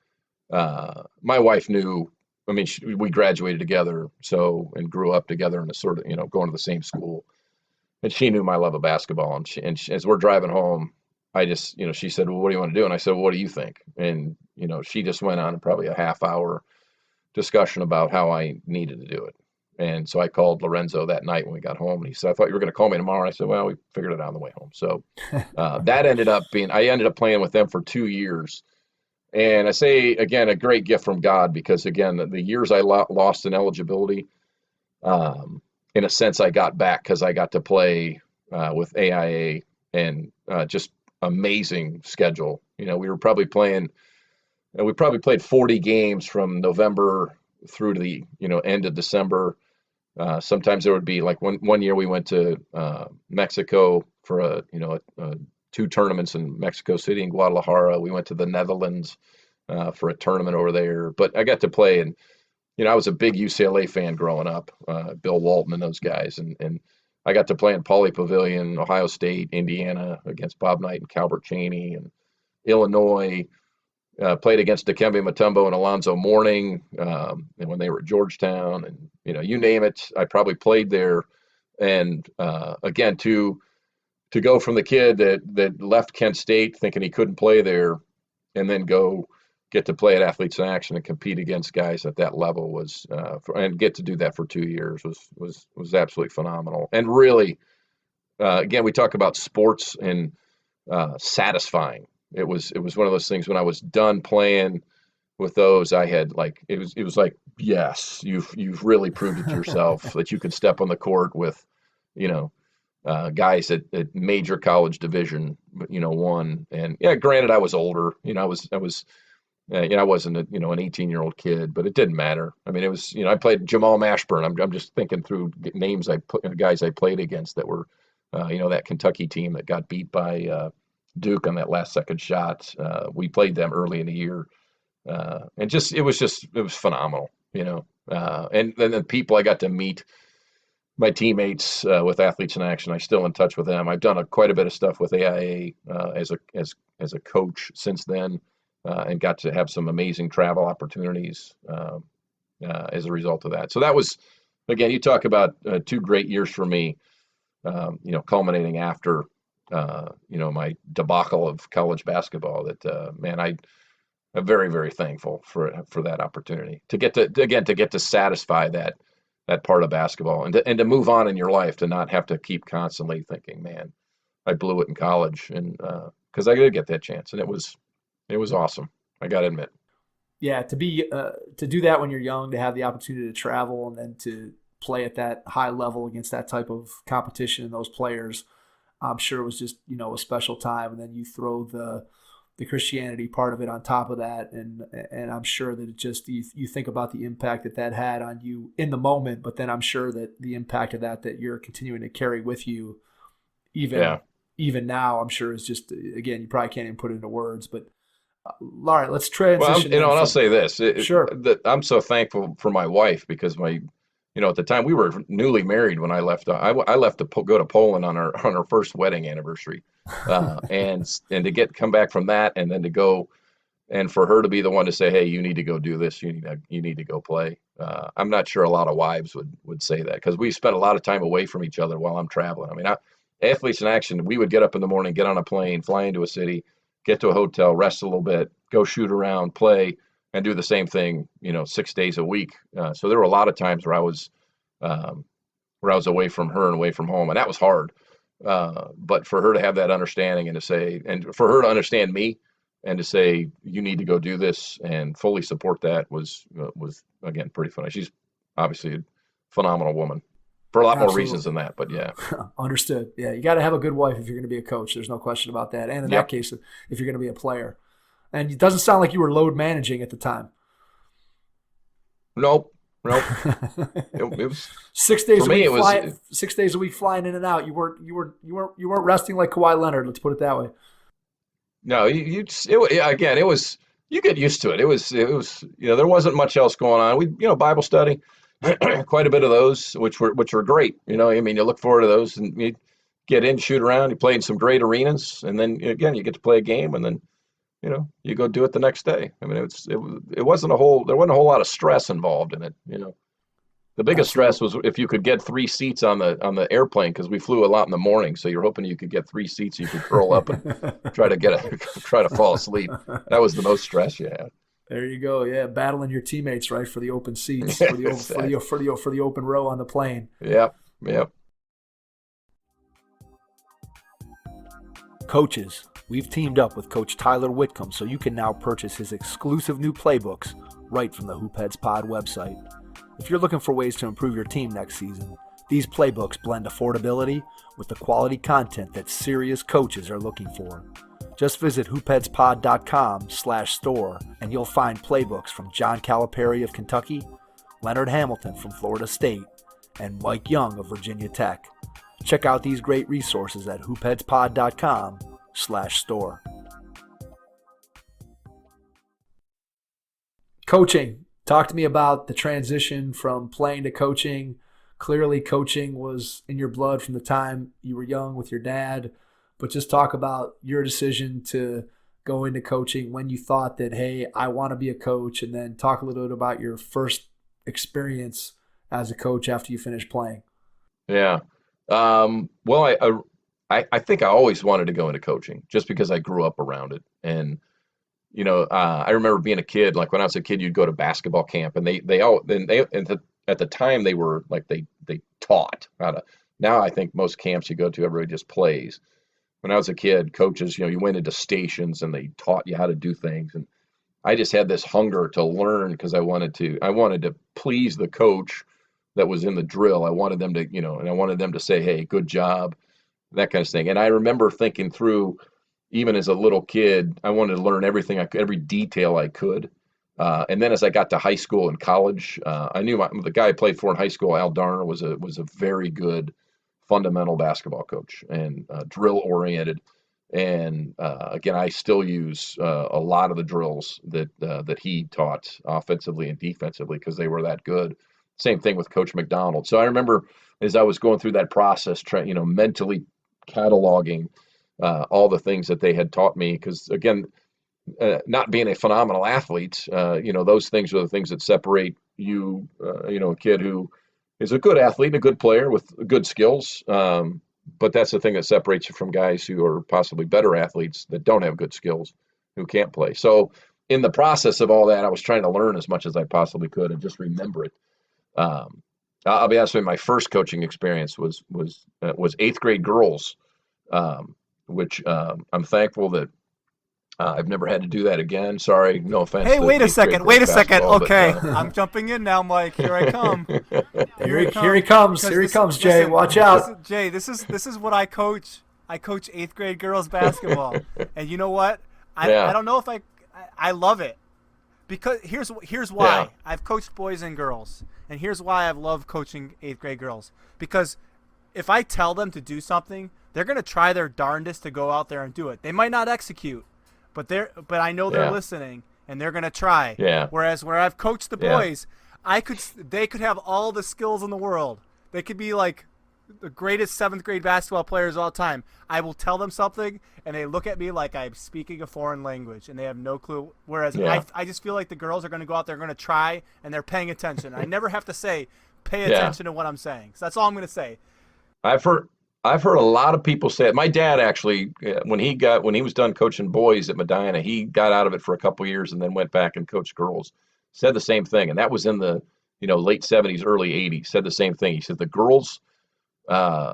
my wife knew. We graduated together, and grew up together in a sort of, going to the same school. And she knew my love of basketball. And she, as we're driving home, I just, she said, "Well, what do you want to do?" And I said, "Well, what do you think?" And, she just went on probably a half-hour discussion about how I needed to do it. And so I called Lorenzo that night when we got home, and he said, "I thought you were going to call me tomorrow." And I said, "Well, we figured it out on the way home." So that ended up I ended up playing with them for 2 years. And I say, again, a great gift from God, because, again, the years I lost in eligibility, in a sense, I got back, because I got to play with AIA, and just amazing schedule. We probably played 40 games from November through to the end of December. Sometimes there would be, like, one year we went to Mexico for 2 tournaments in Mexico City and Guadalajara. We went to the Netherlands for a tournament over there. But I got to play, and I was a big UCLA fan growing up, Bill Walton and those guys, and I got to play in Pauley Pavilion, Ohio State, Indiana, against Bob Knight and Calbert Chaney, and Illinois. Played against Dikembe Mutombo and Alonzo Mourning, and when they were at Georgetown, and you name it, I probably played there. And again, to go from the kid that left Kent State thinking he couldn't play there, and then go get to play at Athletes in Action and compete against guys at that level was, and get to do that for 2 years was absolutely phenomenal. And really, again, we talk about sports and satisfying. it was one of those things when I was done playing with those, I had like, it was like, yes, you've really proved it to yourself that you could step on the court with, you know, guys at major college division, you know, one. And yeah, granted I was older, you know, I was, you know, I wasn't an 18-year-old kid, but it didn't matter. I mean, it was, you know, I played Jamal Mashburn. I'm just thinking through names guys I played against that were, you know, that Kentucky team that got beat by Duke on that last second shot. We played them early in the year. And it was phenomenal, you know. And then the people I got to meet, my teammates with Athletes in Action, I'm still in touch with them. I've done quite a bit of stuff with AIA as a coach since then, and got to have some amazing travel opportunities as a result of that. So that was, again, you talk about 2 great years for me, you know, culminating after you know, my debacle of college basketball. That man, I'm very, very thankful for that opportunity to get to satisfy that part of basketball and to move on in your life, to not have to keep constantly thinking, man, I blew it in college, and because I did get that chance, and it was awesome. I got to admit. Yeah, to do that when you're young, to have the opportunity to travel and then to play at that high level against that type of competition and those players, I'm sure it was just, you know, a special time. And then you throw the Christianity part of it on top of that, and I'm sure that it just, you think about the impact that had on you in the moment, but then I'm sure that the impact of that you're continuing to carry with you even now, I'm sure is just, again, you probably can't even put it into words. But all right, let's transition. Well, and I'll say this, sure, that I'm so thankful for my wife, because you know, at the time we were newly married when I left. I left to go to Poland on our first wedding anniversary, and to come back from that, and then to go, and for her to be the one to say, hey, you need to go do this, you need to go play. I'm not sure a lot of wives would say that, because we spent a lot of time away from each other while I'm traveling. I mean, Athletes in Action, we would get up in the morning, get on a plane, fly into a city, get to a hotel, rest a little bit, go shoot around, play, and do the same thing, you know, 6 days a week. So there were a lot of times where I was away from her and away from home, and that was hard. But for her to have that understanding, and to say, and for her to understand me, and to say, you need to go do this, and fully support that, was again pretty funny. She's obviously a phenomenal woman for a lot more reasons than that, but yeah. Understood. Yeah, you got to have a good wife if you're going to be a coach. There's no question about that. And in that case, if you're going to be a player. And it doesn't sound like you were load managing at the time. Nope. It was 6 days a week. 6 days a week flying in and out. You weren't resting like Kawhi Leonard. Let's put it that way. No, it was, you get used to it. It was, you know, there wasn't much else going on. We, you know, Bible study, quite a bit of those, which were great. You know, I mean, you look forward to those, and you get in, shoot around, you play in some great arenas, and then again, you get to play a game, and then, you know, you go do it the next day. I mean, there wasn't a whole lot of stress involved in it. You know, the biggest stress was if you could get 3 seats on the airplane, because we flew a lot in the morning. So you're hoping you could get 3 seats, you could curl up and try to fall asleep. That was the most stress you had. There you go. Yeah, battling your teammates, right, for the open seats, for the open row on the plane. Yep. Coaches, we've teamed up with Coach Tyler Whitcomb, so you can now purchase his exclusive new playbooks right from the Hoopheads Pod website. If you're looking for ways to improve your team next season, these playbooks blend affordability with the quality content that serious coaches are looking for. Just visit hoopheadspod.com/store and you'll find playbooks from John Calipari of Kentucky, Leonard Hamilton from Florida State, and Mike Young of Virginia Tech. Check out these great resources at hoopheadspod.com/store. Coaching. Talk to me about the transition from playing to coaching. Clearly, coaching was in your blood from the time you were young with your dad. But just talk about your decision to go into coaching, when you thought that, hey, I want to be a coach, and then talk a little bit about your first experience as a coach after you finished playing. Yeah. Well, I think I always wanted to go into coaching just because I grew up around it. And, you know, I remember being a kid, like when I was a kid, you'd go to basketball camp, and at the time they were like, they taught how to. Now I think most camps you go to, everybody just plays. when I was a kid, coaches, you went into stations and they taught you how to do things. And I just had this hunger to learn because I wanted to please the coach that was in the drill. I wanted them to, and I wanted them to say, hey, good job, that kind of thing. And I remember thinking through, even as a little kid, I wanted to learn everything I could, every detail I could. And then as I got to high school and college, I knew the guy I played for in high school, Al Darner, was a very good fundamental basketball coach and drill oriented. And again, I still use a lot of the drills that he taught offensively and defensively because they were that good. Same thing with Coach McDonald. So I remember as I was going through that process, mentally cataloging all the things that they had taught me. Because again, not being a phenomenal athlete, those things are the things that separate you, a kid who is a good athlete and a good player with good skills. But that's the thing that separates you from guys who are possibly better athletes that don't have good skills, who can't play. So in the process of all that, I was trying to learn as much as I possibly could and just remember it. I'll be honest with you, my first coaching experience was eighth grade girls, which I'm thankful that I've never had to do that again. Sorry, no offense. Hey, wait a second. Okay, but, I'm jumping in now, Mike. Here I come. Here he comes, Jay. Listen, watch out. Jay, this is what I coach. I coach eighth grade girls basketball, and you know what? I don't know if I love it, because here's why. Yeah. I've coached boys and girls, and here's why I've loved coaching eighth grade girls. Because if I tell them to do something, they're gonna try their darndest to go out there and do it. They might not execute, but I know they're listening and they're gonna try. Yeah. Whereas where I've coached the boys, they could have all the skills in the world. They could be like the greatest 7th grade basketball players of all time. I will tell them something and they look at me like I'm speaking a foreign language and they have no clue. Whereas I just feel like the girls are gonna go out there, gonna try, and they're paying attention. I never have to say pay attention to what I'm saying. So that's all I'm gonna say. I've heard a lot of people say it. My dad actually, when he was done coaching boys at Medina, he got out of it for a couple years and then went back and coached girls. Said the same thing, and that was in the late 70s, early 80s. Said the same thing. He said the girls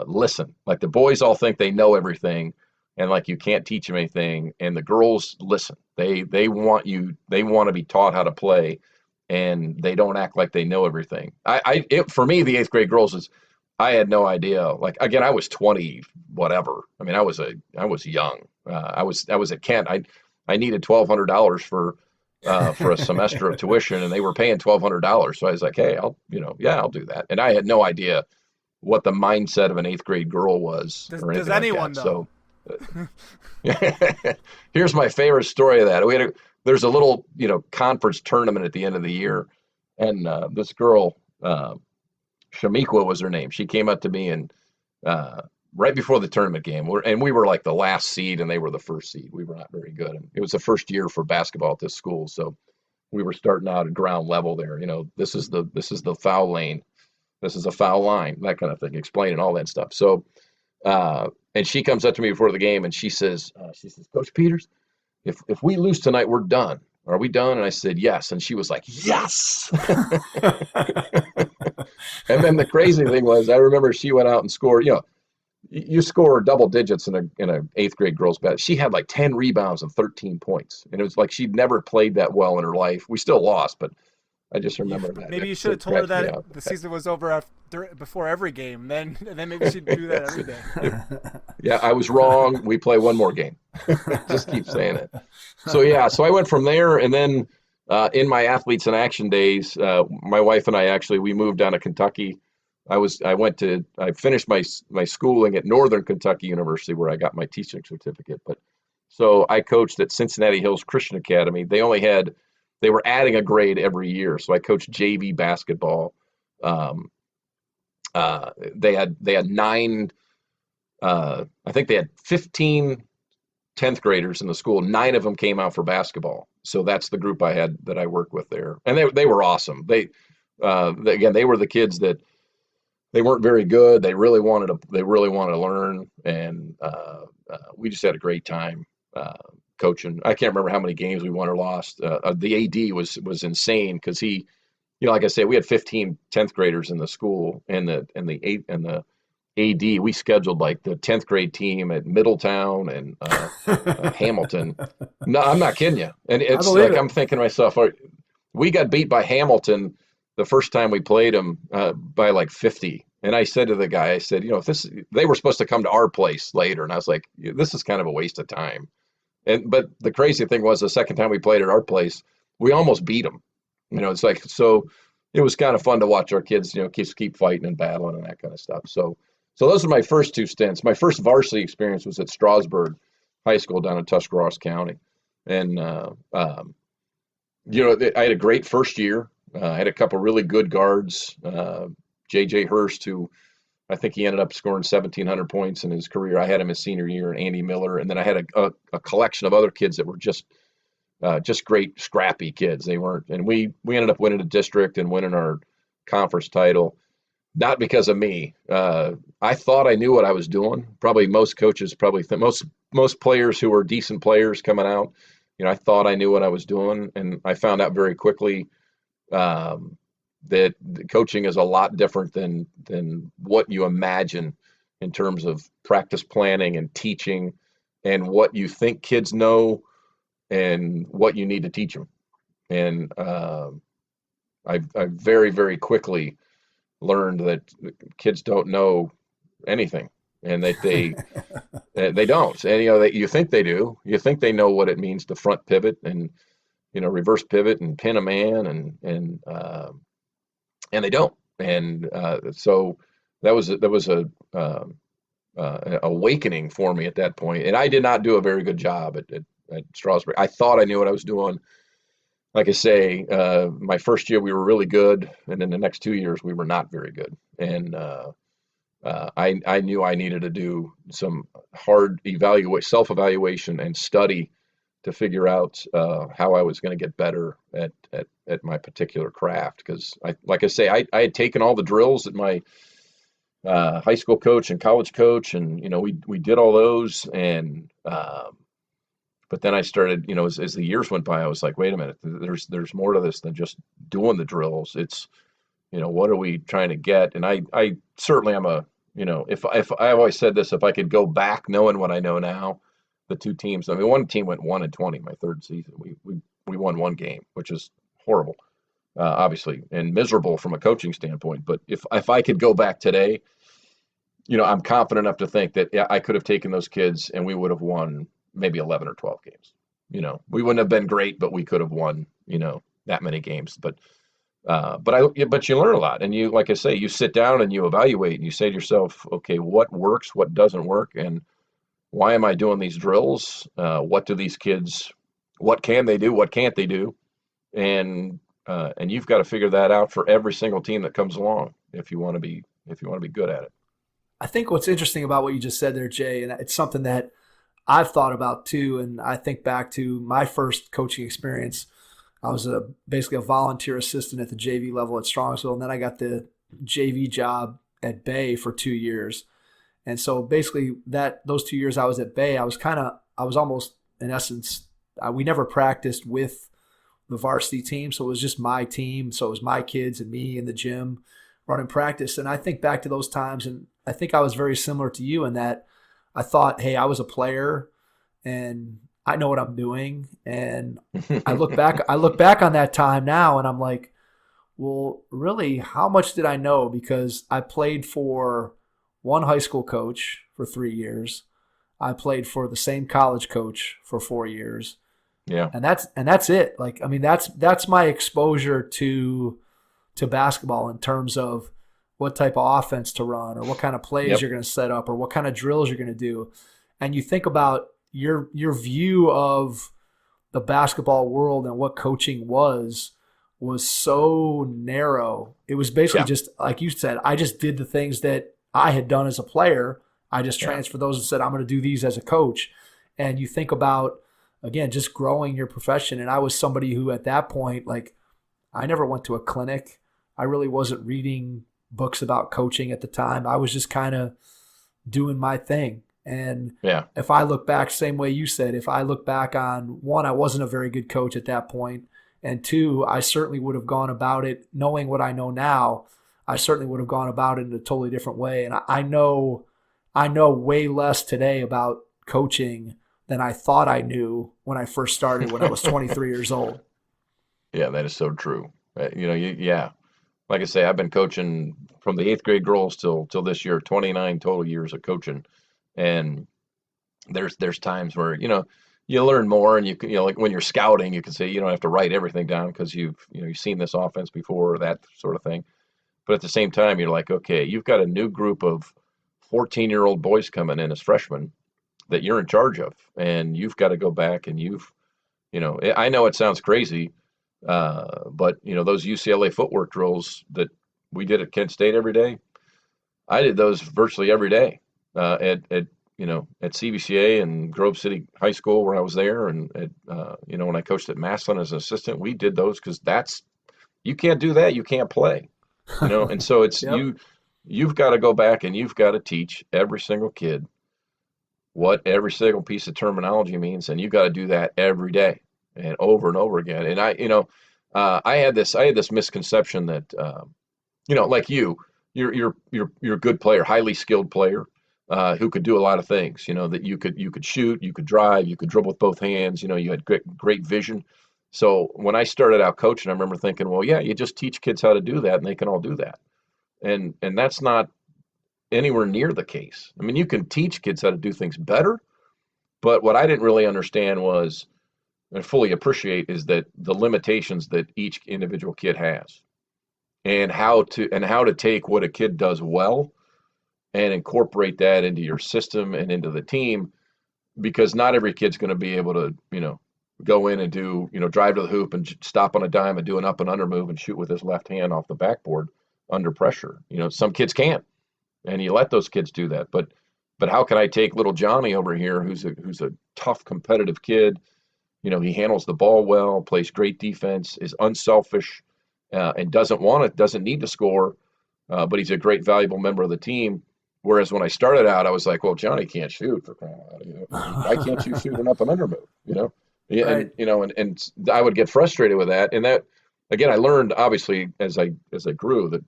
listen. Like the boys all think they know everything, and like you can't teach them anything. And the girls listen. They want to be taught how to play, and they don't act like they know everything. For me, the 8th grade girls is. I had no idea. Like, again, I was 20, whatever. I mean, I was young. I was at Kent. I needed $1,200 for a semester of tuition, and they were paying $1,200. So I was like, hey, I'll do that. And I had no idea what the mindset of an 8th grade girl was. Does anyone know? So, here's my favorite story of that. There's a little, conference tournament at the end of the year, and this girl, Shamikwa was her name. She came up to me and right before the tournament game, and we were like the last seed and they were the first seed. We were not very good. And it was the first year for basketball at this school, so we were starting out at ground level there. This is the foul lane, this is a foul line, that kind of thing, explaining all that stuff. So and she comes up to me before the game and she says, Coach Peters, if we lose tonight, we're done. Are we done? And I said, yes. And she was like, yes. And then the crazy thing was, I remember she went out and scored, you score double digits in a 8th grade girls bat. She had like 10 rebounds and 13 points. And it was like, she'd never played that well in her life. We still lost, but I just remember that. Maybe you should have told her that the season was over before every game. And then maybe she'd do that every day. Yeah, I was wrong. We play one more game. Just keep saying it. So I went from there, and then in my Athletes in Action days, my wife and I we moved down to Kentucky. I finished my schooling at Northern Kentucky University, where I got my teaching certificate. But so I coached at Cincinnati Hills Christian Academy. They were adding a grade every year, so I coached JV basketball. They had 9. I think they had 15 10th graders in the school. 9 of them came out for basketball. So that's the group I had that I worked with there, and they were awesome. They were the kids that they weren't very good. They really wanted to learn, and we just had a great time coaching. I can't remember how many games we won or lost. The AD was insane because he, like I said, we had 15 10th graders in the school, and the AD, we scheduled like the 10th grade team at Middletown and Hamilton. No, I'm not kidding you. And I it's believe like, it. I'm thinking to myself, we got beat by Hamilton the first time we played them by like 50. And I said to the guy, I said, if they were supposed to come to our place later. And I was like, this is kind of a waste of time. But the crazy thing was the second time we played at our place, we almost beat them. It's like, so it was kind of fun to watch our kids, keep fighting and battling and that kind of stuff. So those are my first two stints. My first varsity experience was at Strasburg High School down in Tuscarawas County. And, I had a great first year. I had a couple really good guards. J.J. Hurst, who I think he ended up scoring 1,700 points in his career. I had him his senior year, and Andy Miller. And then I had a collection of other kids that were just great, scrappy kids. They weren't, and we ended up winning a district and winning our conference title, not because of me. I thought I knew what I was doing. Probably most coaches, most players who were decent players coming out, I thought I knew what I was doing, and I found out very quickly that coaching is a lot different than what you imagine in terms of practice planning and teaching, and what you think kids know and what you need to teach them. And I very, very quickly learned that kids don't know anything, and that they don't. And that you think they do. You think they know what it means to front pivot and reverse pivot and pin a man, and they don't. And so that was a awakening for me at that point. And I did not do a very good job at Strasburg. I thought I knew what I was doing. Like I say, my first year we were really good, and then the next 2 years we were not very good. And I knew I needed to do some hard self-evaluation and study to figure out how I was going to get better at my particular craft. Because I had taken all the drills that my high school coach and college coach, and we did all those, and but then I started, as the years went by, I was like, wait a minute, there's more to this than just doing the drills. It's, what are we trying to get? And I certainly am if I always said this, if I could go back knowing what I know now, the two teams, one team went 1-20 my third season. We won one game, which is horrible, obviously, and miserable from a coaching standpoint. But if I could go back today, I'm confident enough to think that I could have taken those kids and we would have won maybe 11 or 12 games. We wouldn't have been great, but we could have won, that many games. But you learn a lot, and you, like I say, you sit down and you evaluate, and you say to yourself, okay, what works, what doesn't work, and why am I doing these drills? What do these kids, what can they do? What can't they do? And you've got to figure that out for every single team that comes along if you want to be good at it. I think what's interesting about what you just said there, Jay, and it's something that I've thought about too, and I think back to my first coaching experience. I was basically a volunteer assistant at the JV level at Strongsville, and then I got the JV job at Bay for 2 years. And so basically those 2 years I was at Bay, I was almost, in essence, we never practiced with the varsity team. So it was just my team. So it was my kids and me in the gym running practice. And I think back to those times, and I think I was very similar to you in that I thought, hey, I was a player and I know what I'm doing. And I look back on that time now and I'm like, well, really, how much did I know? Because I played for one high school coach for 3 years. I played for the same college coach for 4 years. Yeah. And that's it. That's my exposure to basketball in terms of what type of offense to run, or what kind of plays you're going to set up, or what kind of drills you're going to do. And you think about your view of the basketball world and what coaching was so narrow. It was basically just, like you said, I just did the things that I had done as a player. I just transferred those and said, I'm going to do these as a coach. And you think about, again, just growing your profession. And I was somebody who at that point, I never went to a clinic. I really wasn't reading books about coaching at the time. I was just kind of doing my thing. And if I look back, same way you said, if I look back on, one, I wasn't a very good coach at that point. And two, I certainly would have gone about it knowing what I know now. I certainly would have gone about it in a totally different way. And I know way less today about coaching than I thought I knew when I first started when I was 23 years old. Yeah, that is so true. Yeah. Like I say, I've been coaching from the 8th grade girls till this year, 29 total years of coaching. And there's times where, you learn more, and like when you're scouting, you can say you don't have to write everything down because you've seen this offense before, or that sort of thing. But at the same time, you're like, okay, you've got a new group of 14-year-old boys coming in as freshmen that you're in charge of, and you've got to go back and I know it sounds crazy, but those UCLA footwork drills that we did at Kent State every day, I did those virtually every day at CVCA and Grove City High School where I was there, and when I coached at Massillon as an assistant, we did those because you can't do that, you can't play, and so it's Yep. you've got to go back and you've got to teach every single kid what every single piece of terminology means, and you've got to do that every day and over again. And I had this misconception that like you're a good player, highly skilled player, who could do a lot of things, that you could shoot, you could drive, you could dribble with both hands, you had great vision. So when I started out coaching, I remember thinking, well, yeah, you just teach kids how to do that and they can all do that. And that's not anywhere near the case. I mean, you can teach kids how to do things better, but what I didn't really understand was, and fully appreciate, is that the limitations that each individual kid has, and how to take what a kid does well and incorporate that into your system and into the team, because not every kid's going to be able to, go in and do, drive to the hoop and stop on a dime and do an up and under move and shoot with his left hand off the backboard under pressure. Some kids can't, and you let those kids do that. But how can I take little Johnny over here, who's a tough, competitive kid? He handles the ball well, plays great defense, is unselfish, and doesn't need to score, but he's a great, valuable member of the team. Whereas when I started out, I was like, well, Johnny can't shoot, for crying out loud. Why can't you shoot an up and under move? Yeah, Right. and I would get frustrated with that. And that, again, I learned obviously as I grew that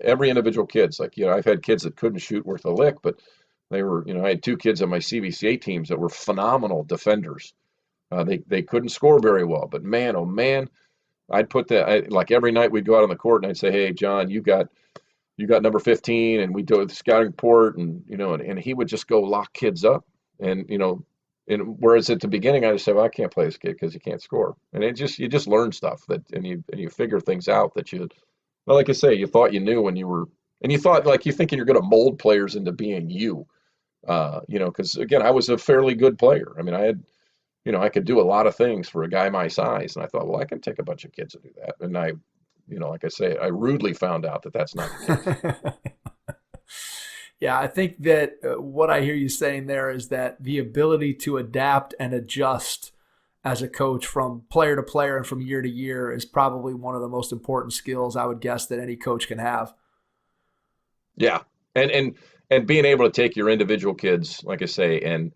every individual kid's like, I've had kids that couldn't shoot worth a lick, but they were, I had 2 kids on my CVCA teams that were phenomenal defenders. They couldn't score very well, but man, oh man, I'd put that, like every night we'd go out on the court and I'd say, hey, John, you got number 15, and we do the scouting report, and and he would just go lock kids up, and and whereas at the beginning I just said, well, I can't play this kid because he can't score, and you just learn stuff and you figure things out that well, like I say, you thought you knew when you were, and you thought, like, you thinking you're going to mold players into being because again, I was a fairly good player. I mean, I had, I could do a lot of things for a guy my size, and I thought, well, I can take a bunch of kids to do that, and I like I say, I rudely found out that that's not the case. Yeah, I think that what I hear you saying there is that the ability to adapt and adjust as a coach from player to player and from year to year is probably one of the most important skills, I would guess, that any coach can have. Yeah, and being able to take your individual kids, like I say, and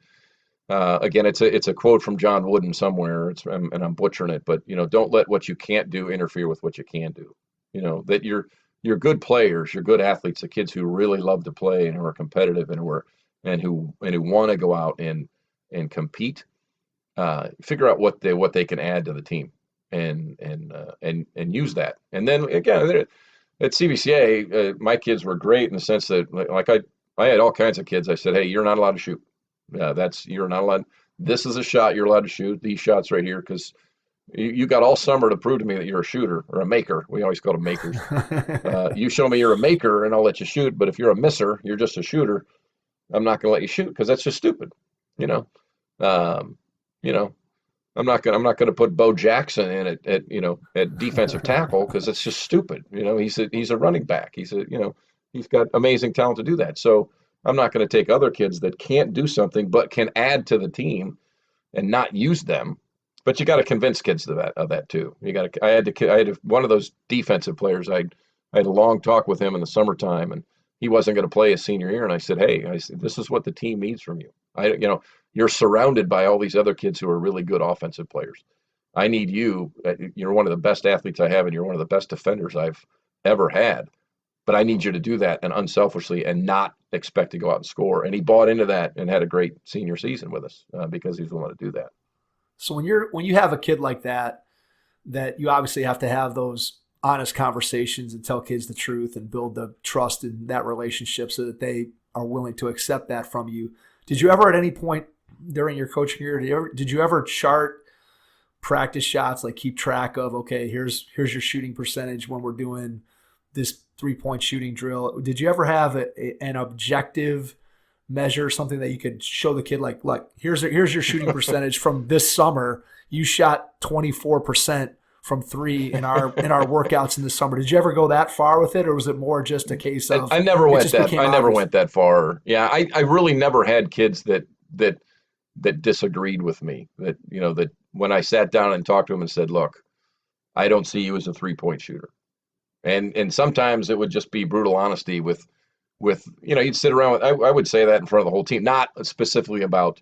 again, it's a quote from John Wooden somewhere, and I'm butchering it, but don't let what you can't do interfere with what you can do. That you're good players, you're good athletes, the kids who really love to play and who are competitive and who want to go out and compete. Figure out what they can add to the team, and use that. And then again, at CVCA, my kids were great in the sense that, like, I had all kinds of kids. I said, hey, you're not allowed to shoot. You're not allowed. This is a shot you're allowed to shoot. These shots right here, because you got all summer to prove to me that you're a shooter or a maker. We always call them makers. You show me you're a maker, and I'll let you shoot. But if you're a misser, you're just a shooter, I'm not going to let you shoot, because that's just stupid. Um, I'm not going to put Bo Jackson in at defensive tackle, because it's just stupid. He's a running back. He's got amazing talent to do that. So I'm not going to take other kids that can't do something but can add to the team and not use them. But you got to convince kids of that too. I had one of those defensive players. I had a long talk with him in the summertime, and he wasn't going to play his senior year. And I said, hey, this is what the team needs from you. You're surrounded by all these other kids who are really good offensive players. I need you. You're one of the best athletes I have, and you're one of the best defenders I've ever had. but I need you to do that and unselfishly and not expect to go out and score. And he bought into that and had a great senior season with us because he was willing to do that. So when you have a kid like that you obviously have to have those honest conversations and tell kids the truth and build the trust in that relationship so that they are willing to accept that from you. Did you ever at any point during your coaching career, did you ever chart practice shots, like keep track of, okay, here's your shooting percentage when we're doing this 3-point shooting drill? Did you ever have an objective measure, something that you could show the kid, like here's your shooting percentage from this summer? You shot 24% from 3 in our workouts in the summer. Did you ever go that far with it, or was it more just a case of I never went that far. Yeah, I really never had kids that disagreed with me. That that when I sat down and talked to them and said, "Look, I don't see you as a 3-point shooter," and sometimes it would just be brutal honesty with you'd sit around with, I would say that in front of the whole team, not specifically about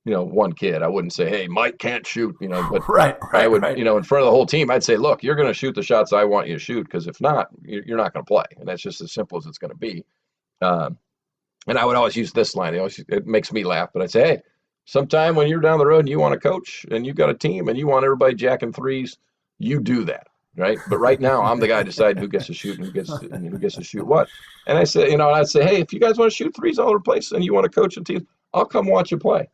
one kid. I wouldn't say, "Hey, Mike can't shoot," but right. I would, in front of the whole team, I'd say, "Look, you're going to shoot the shots I want you to shoot, because if not, you're not going to play." And that's just as simple as it's going to be. And I would always use this line. It makes me laugh, but I'd say, "Hey, sometime when you're down the road and you want to coach and you've got a team and you want everybody jacking threes, you do that, right? But right now, I'm the guy deciding who gets to shoot and who gets to shoot what." And I say, I'd say, "Hey, if you guys want to shoot threes all over the place and you want to coach a team, I'll come watch you play.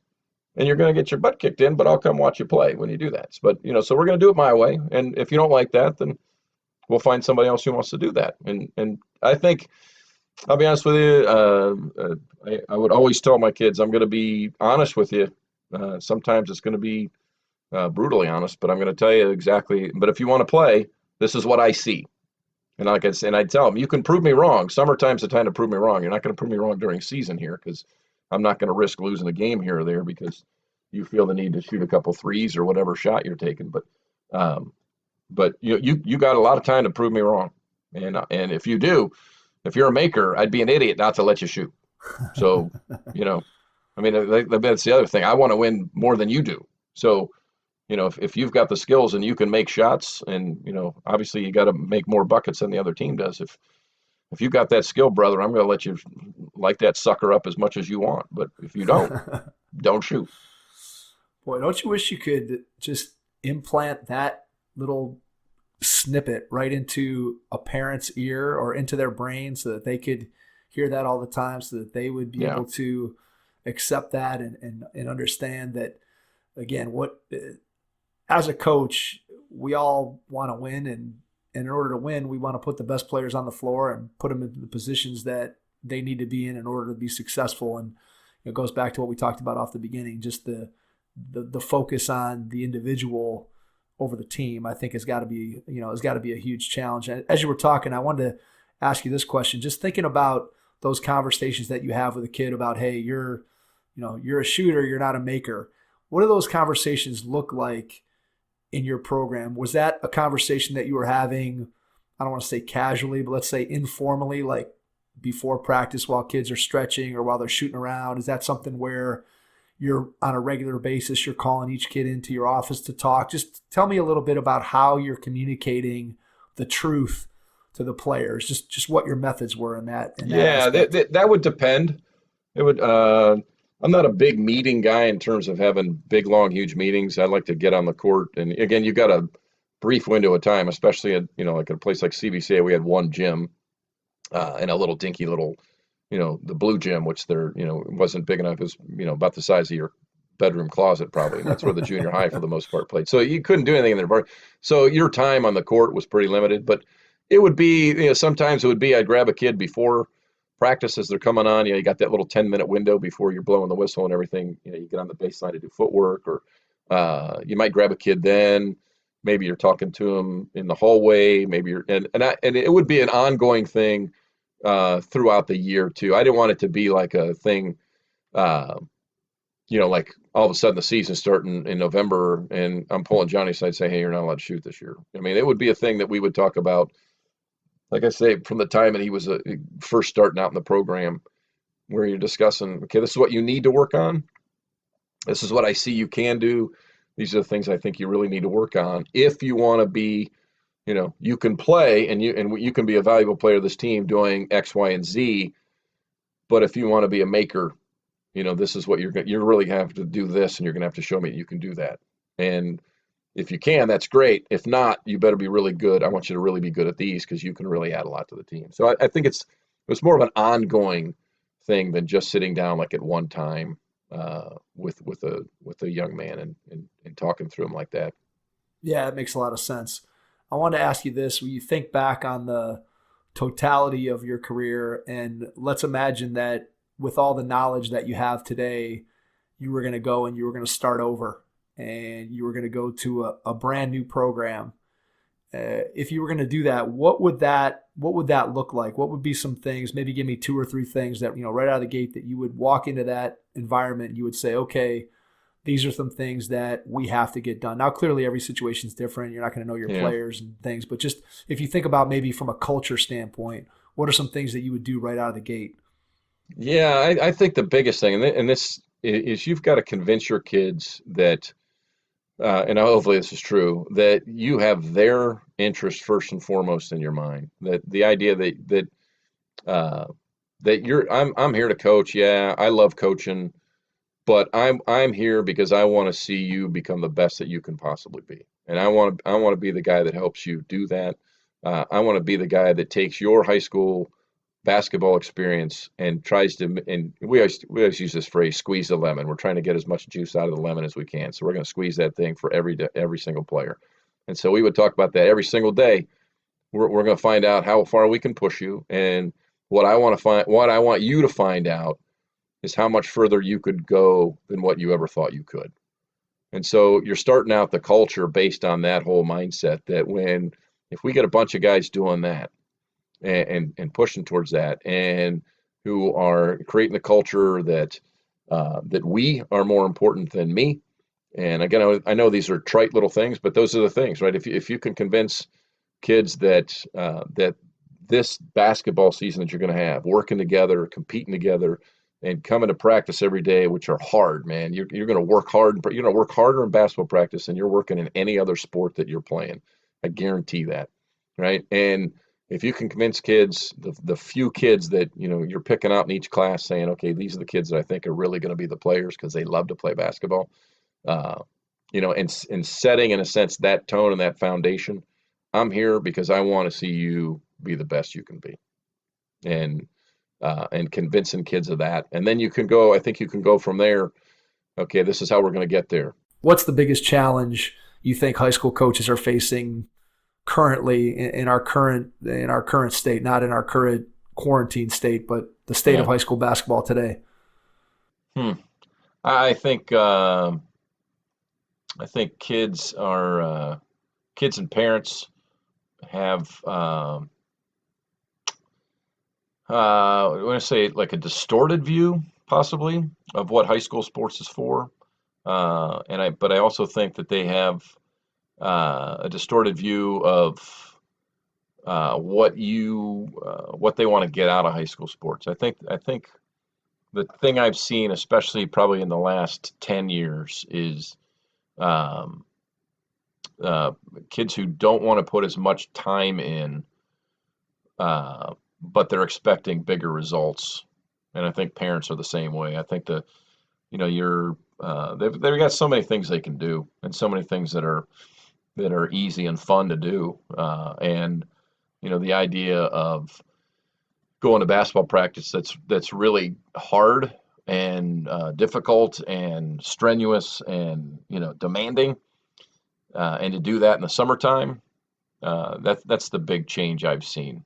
And you're going to get your butt kicked in, but I'll come watch you play when you do that." But, so we're going to do it my way. And if you don't like that, then we'll find somebody else who wants to do that. And I think, I'll be honest with you, I would always tell my kids, I'm going to be honest with you. Sometimes it's going to be brutally honest, but I'm going to tell you exactly. But if you want to play, this is what I see. And like I said, and I'd tell them, you can prove me wrong. Summertime's the time to prove me wrong. You're not going to prove me wrong during season here, because I'm not going to risk losing a game here or there because you feel the need to shoot a couple threes or whatever shot you're taking. But you got a lot of time to prove me wrong. And if you do, if you're a maker, I'd be an idiot not to let you shoot. So, that's the other thing. I want to win more than you do. So, if you've got the skills and you can make shots, and, obviously you got to make more buckets than the other team does. If you got that skill, brother, I'm going to let you light that sucker up as much as you want. But if you don't shoot. Boy, don't you wish you could just implant that little snippet right into a parent's ear or into their brain so that they could hear that all the time, so that they would be able to accept that and understand that, again, as a coach, we all want to win, and in order to win, we want to put the best players on the floor and put them in the positions that they need to be in order to be successful. And it goes back to what we talked about off the beginning, just the focus on the individual over the team, I think has got to be a huge challenge. And as you were talking, I wanted to ask you this question, just thinking about those conversations that you have with a kid about, hey, you're a shooter, you're not a maker. What do those conversations look like in your program? Was that a conversation that you were having, I don't want to say casually, but let's say informally, like before practice while kids are stretching or while they're shooting around? Is that something where you're on a regular basis, you're calling each kid into your office to talk? Just tell me a little bit about how you're communicating the truth to the players, just what your methods were in that. That would depend. It would, I'm not a big meeting guy in terms of having big, long, huge meetings. I like to get on the court. And again, you've got a brief window of time, especially at, like a place like CVCA, we had one gym and a little dinky little, the blue gym, which it wasn't big enough. It was, about the size of your bedroom closet probably. And that's where the junior high for the most part played. So you couldn't do anything in there. So your time on the court was pretty limited, but it would be, sometimes it would be, I'd grab a kid before practice as they're coming on. You got that little 10-minute window before you're blowing the whistle and everything. You get on the baseline to do footwork, or you might grab a kid then. Maybe you're talking to them in the hallway. Maybe and it would be an ongoing thing throughout the year too. I didn't want it to be like a thing, like all of a sudden the season starting in November and I'm pulling Johnny aside and say, "Hey, you're not allowed to shoot this year." I mean, it would be a thing that we would talk about, like I say, from the time that he was first starting out in the program, where you're discussing, okay, this is what you need to work on. This is what I see you can do. These are the things I think you really need to work on if you want to be you can play and you can be a valuable player of this team doing X, Y, and Z. But if you want to be a maker, this is what you're really gonna have to do this, and you're gonna have to show me that you can do that. And if you can, that's great. If not, you better be really good. I want you to really be good at these because you can really add a lot to the team. So I think it's more of an ongoing thing than just sitting down like at one time with a young man and talking through him like that. Yeah, it makes a lot of sense. I wanted to ask you this: when you think back on the totality of your career, and let's imagine that with all the knowledge that you have today, you were going to go and you were going to start over, and you were going to go to a brand new program. If you were going to do that, what would that look like? What would be some things? Maybe give me 2 or 3 things that, right out of the gate, that you would walk into that environment and you would say, okay, these are some things that we have to get done. Now, clearly every situation is different. You're not going to know your players and things, but just if you think about maybe from a culture standpoint, what are some things that you would do right out of the gate? Yeah, I think the biggest thing, and this is, you've got to convince your kids that, and hopefully this is true, that you have their interest first and foremost in your mind. That the idea that I'm here to coach. Yeah, I love coaching, but I'm here because I want to see you become the best that you can possibly be, and I want to be the guy that helps you do that. I want to be the guy that takes your high school basketball experience and tries to, and we always use this phrase, squeeze the lemon. We're trying to get as much juice out of the lemon as we can. So we're going to squeeze that thing for every single player. And so we would talk about that every single day. We're going to find out how far we can push you. And what I want you to find out is how much further you could go than what you ever thought you could. And so you're starting out the culture based on that whole mindset, that if we get a bunch of guys doing that, and pushing towards that, and who are creating the culture that we are more important than me. And again, I know these are trite little things, but those are the things, right? If you can convince kids that this basketball season that you're going to have, working together, competing together, and coming to practice every day, which are hard, man. You're going to work hard. You're going to work harder in basketball practice than you're working in any other sport that you're playing. I guarantee that, right? And if you can convince kids, the few kids that you're picking out in each class, saying, okay, these are the kids that I think are really going to be the players because they love to play basketball, and setting, in a sense, that tone and that foundation. I'm here because I want to see you be the best you can be, and convincing kids of that, and then you can go. I think you can go from there. Okay, this is how we're going to get there. What's the biggest challenge you think high school coaches are facing currently in our current state, not in our current quarantine state, but the state of high school basketball today? I think kids and parents have I want to say like a distorted view possibly of what high school sports is for, but I also think that they have a distorted view of what they want to get out of high school sports. I think the thing I've seen, especially probably in the last 10 years, is kids who don't want to put as much time in, but they're expecting bigger results. And I think parents are the same way. I think they've got so many things they can do, and so many things that are easy and fun to do. And the idea of going to basketball practice that's really hard and difficult and strenuous and demanding, and to do that in the summertime, that's the big change I've seen.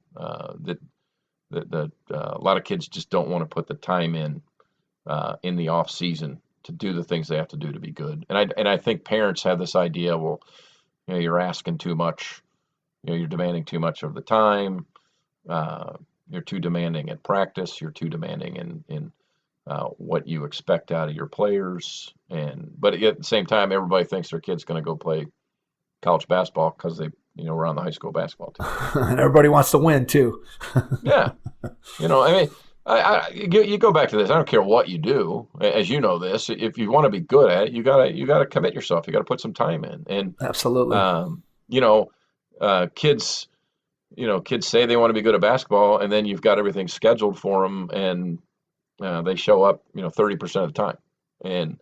That a lot of kids just don't want to put the time in the off season to do the things they have to do to be good. And I think parents have this idea, well, you're asking too much, you're demanding too much of the time, you're too demanding at practice, you're too demanding in what you expect out of your players. But at the same time, everybody thinks their kid's going to go play college basketball because they were on the high school basketball team. And everybody wants to win too. Yeah. I mean, you go back to this. I don't care what you do, as you know this. If you want to be good at it, you gotta commit yourself. You gotta put some time in. And absolutely, kids, kids say they want to be good at basketball, and then you've got everything scheduled for them, and they show up, 30% of the time. And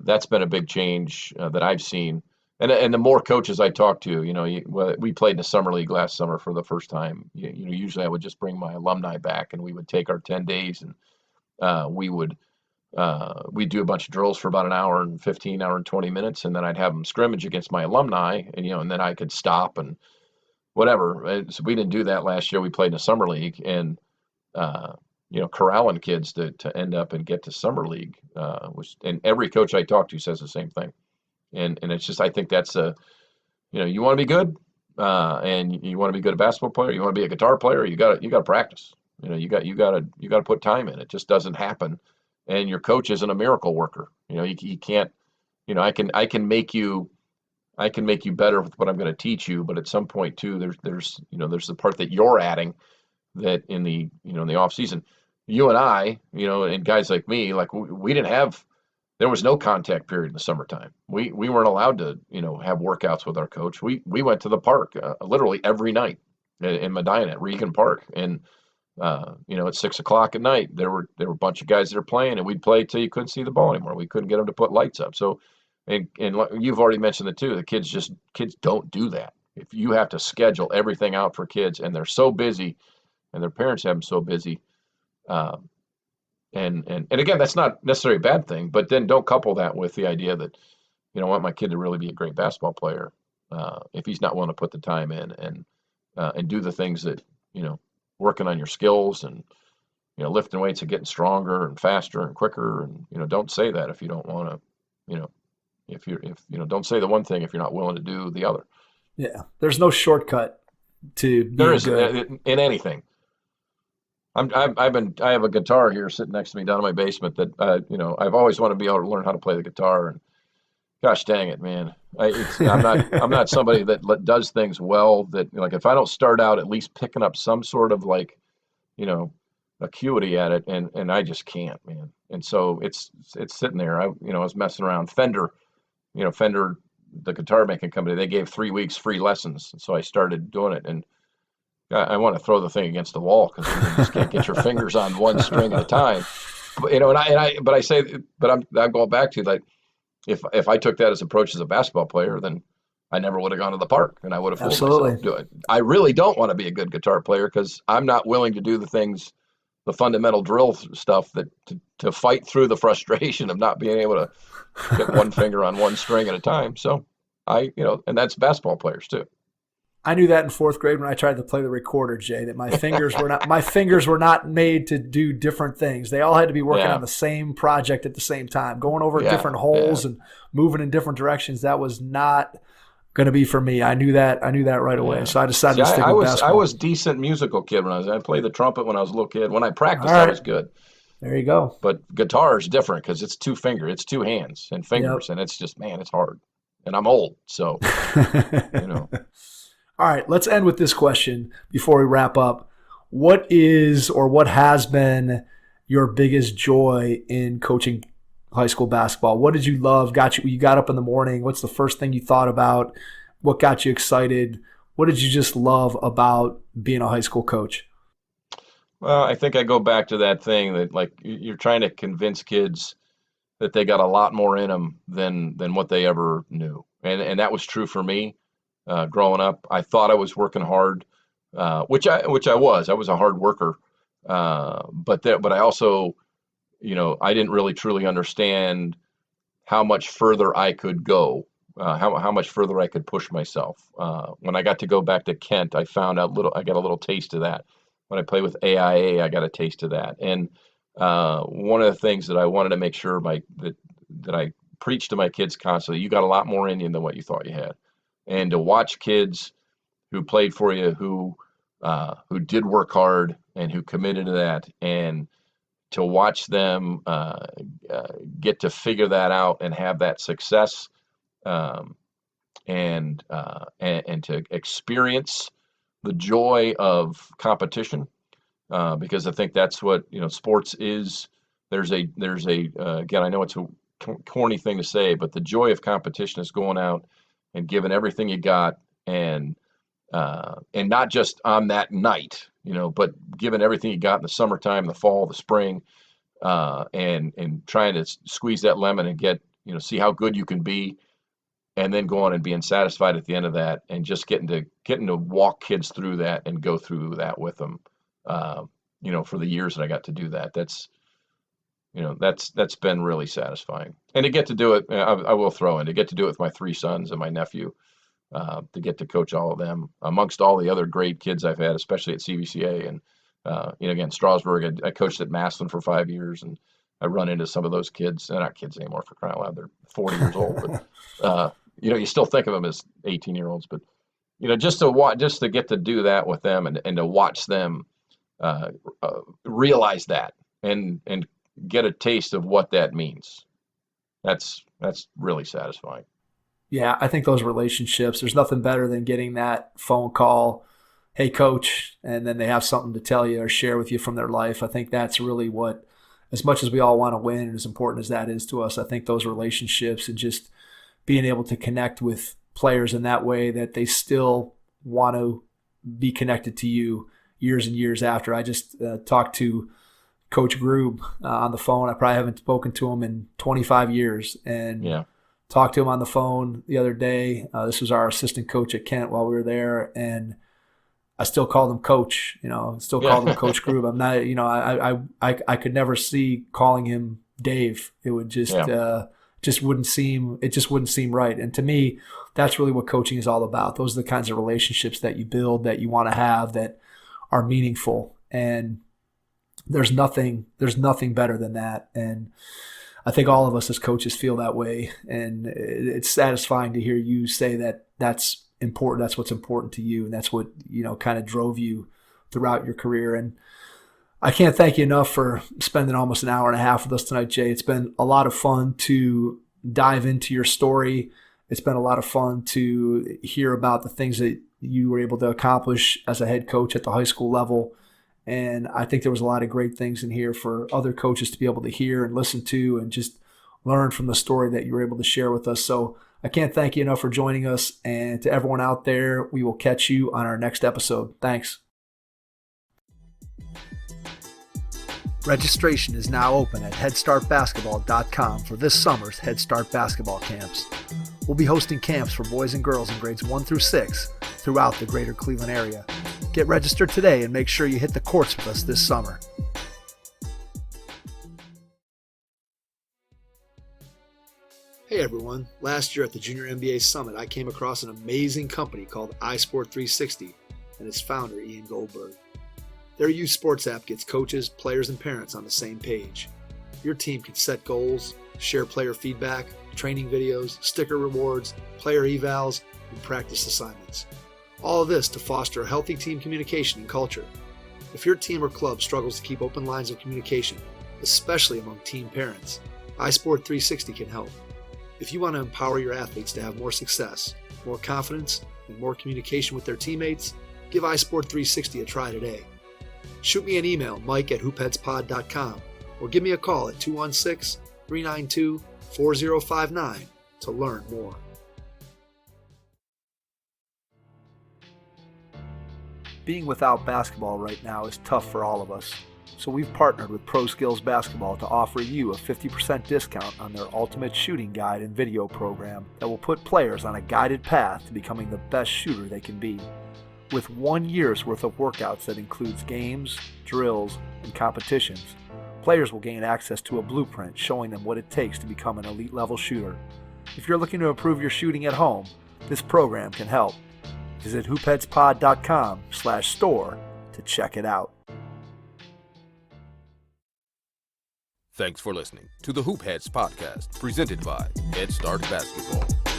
that's been a big change that I've seen. And the more coaches I talk to, we played in the summer league last summer for the first time. Usually I would just bring my alumni back, and we would take our 10 days, and we'd do a bunch of drills for about an hour and 15, hour and 20 minutes, and then I'd have them scrimmage against my alumni, and then I could stop and whatever. And so we didn't do that last year. We played in the summer league, and corralling kids to end up and get to summer league, and every coach I talk to says the same thing. And it's just, I think that's you want to be good, and you want to be good at basketball player, you want to be a guitar player, you got to practice. You got to put time in. It just doesn't happen. And your coach isn't a miracle worker. He can't. I can make you better with what I'm going to teach you, but at some point too, there's the part that you're adding that in the in the off season. You and I, and guys like me, like we didn't have. There was no contact period in the summertime. We weren't allowed to, have workouts with our coach. We went to the park literally every night in Medina at Regan Park, and at 6:00 at night there were a bunch of guys that are playing, and we'd play till you couldn't see the ball anymore. We couldn't get them to put lights up. So, and you've already mentioned it too. The kids don't do that. If you have to schedule everything out for kids, and they're so busy, and their parents have them so busy. And again, that's not necessarily a bad thing, but then don't couple that with the idea that, I want my kid to really be a great basketball player. If he's not willing to put the time in and do the things that, working on your skills and, lifting weights and getting stronger and faster and quicker. And, don't say that if you don't want to, don't say the one thing if you're not willing to do the other. Yeah. There's no shortcut to being there is good. In anything. I have a guitar here sitting next to me down in my basement that I've always wanted to be able to learn how to play the guitar, and gosh dang it, man, I'm not somebody that does things well. That like if I don't start out at least picking up some sort of acuity at it, and I just can't, man. And so it's sitting there. I was messing around. Fender, the guitar making company, they gave 3 weeks free lessons, and so I started doing it, and I want to throw the thing against the wall because you just can't get your fingers on one string at a time. But, I'm going back to like, if I took that as approach as a basketball player, then I never would have gone to the park, and I would have fooled myself. Do it. I really don't want to be a good guitar player because I'm not willing to do the things, the fundamental drill stuff that to fight through the frustration of not being able to get one finger on one string at a time. So and that's basketball players too. I knew that in fourth grade when I tried to play the recorder, Jay, that my fingers were not made to do different things. They all had to be working on the same project at the same time, going over different holes and moving in different directions. That was not going to be for me. I knew that right away. So I decided to stick with basketball. I was decent musical kid when I played the trumpet when I was a little kid. When I practiced, I was good. There you go. But guitar is different because it's two hands and fingers, and it's just, man, it's hard. And I'm old, so All right, let's end with this question before we wrap up. What is or what has been your biggest joy in coaching high school basketball? What did you love? You got up in the morning. What's the first thing you thought about? What got you excited? What did you just love about being a high school coach? Well, I think I go back to that thing that like you're trying to convince kids that they got a lot more in them than what they ever knew. And that was true for me. Growing up, I thought I was working hard, which I was. I was a hard worker, but I also, I didn't really truly understand how much further I could go, how much further I could push myself. When I got to go back to Kent, I got a little taste of that. When I played with AIA, I got a taste of that. And one of the things that I wanted to make sure that I preached to my kids constantly, you got a lot more in you than what you thought you had. And to watch kids who played for you, who did work hard and who committed to that, and to watch them get to figure that out and have that success, and to experience the joy of competition, because I think that's what sports is. There's a again, I know it's a corny thing to say, but the joy of competition is going out and giving everything you got and and not just on that night, but given everything you got in the summertime, the fall, the spring, and trying to squeeze that lemon and get, see how good you can be, and then going and being satisfied at the end of that, and just getting to walk kids through that and go through that with them, for the years that I got to do that. That's been really satisfying. And to get to do it, I will throw in, to get to do it with my 3 sons and my nephew, to get to coach all of them amongst all the other great kids I've had, especially at CVCA. And, again, Strasburg, I coached at Massillon for 5 years, and I run into some of those kids. They're not kids anymore, for crying out loud. They're 40 years old, but, you still think of them as 18-year-olds, but, just to get to do that with them and to watch them, realize that and get a taste of what that means. That's really satisfying. Yeah, I think those relationships, there's nothing better than getting that phone call, hey, coach, and then they have something to tell you or share with you from their life. I think that's really what, as much as we all want to win and as important as that is to us, I think those relationships and just being able to connect with players in that way that they still want to be connected to you years and years after. I just talked to Coach Grube on the phone. I probably haven't spoken to him in 25 years, and talked to him on the phone the other day. This was our assistant coach at Kent while we were there, and I still called him Coach. Called him Coach Grube. I'm not, I could never see calling him Dave. It would just wouldn't seem right. And to me, that's really what coaching is all about. Those are the kinds of relationships that you build, that you want to have, that are meaningful. And there's nothing better than that. And I think all of us as coaches feel that way. And it's satisfying to hear you say that that's important. That's what's important to you. And that's what, kind of drove you throughout your career. And I can't thank you enough for spending almost an hour and a half with us tonight, Jay. It's been a lot of fun to dive into your story. It's been a lot of fun to hear about the things that you were able to accomplish as a head coach at the high school level. And I think there was a lot of great things in here for other coaches to be able to hear and listen to and just learn from the story that you were able to share with us. So I can't thank you enough for joining us. And to everyone out there, we will catch you on our next episode. Thanks. Registration is now open at headstartbasketball.com for this summer's Head Start basketball camps. We'll be hosting camps for boys and girls in grades 1 through 6 throughout the greater Cleveland area. Get registered today and make sure you hit the courts with us this summer. Hey everyone, last year at the Junior NBA Summit, I came across an amazing company called iSport360 and its founder, Ian Goldberg. Their youth sports app gets coaches, players, and parents on the same page. Your team can set goals, share player feedback, training videos, sticker rewards, player evals, and practice assignments. All of this to foster a healthy team communication and culture. If your team or club struggles to keep open lines of communication, especially among teen parents, iSport360 can help. If you want to empower your athletes to have more success, more confidence, and more communication with their teammates, give iSport360 a try today. Shoot me an email, mike@hoopheadspod.com, or give me a call at 216-392-4059 to learn more. Being without basketball right now is tough for all of us, so we've partnered with Pro Skills Basketball to offer you a 50% discount on their Ultimate Shooting Guide and video program that will put players on a guided path to becoming the best shooter they can be. With 1 year's worth of workouts that includes games, drills, and competitions, players will gain access to a blueprint showing them what it takes to become an elite level shooter. If you're looking to improve your shooting at home, this program can help. Visit hoopheadspod.com/store to check it out. Thanks for listening to the Hoop Heads podcast, presented by Head Start Basketball.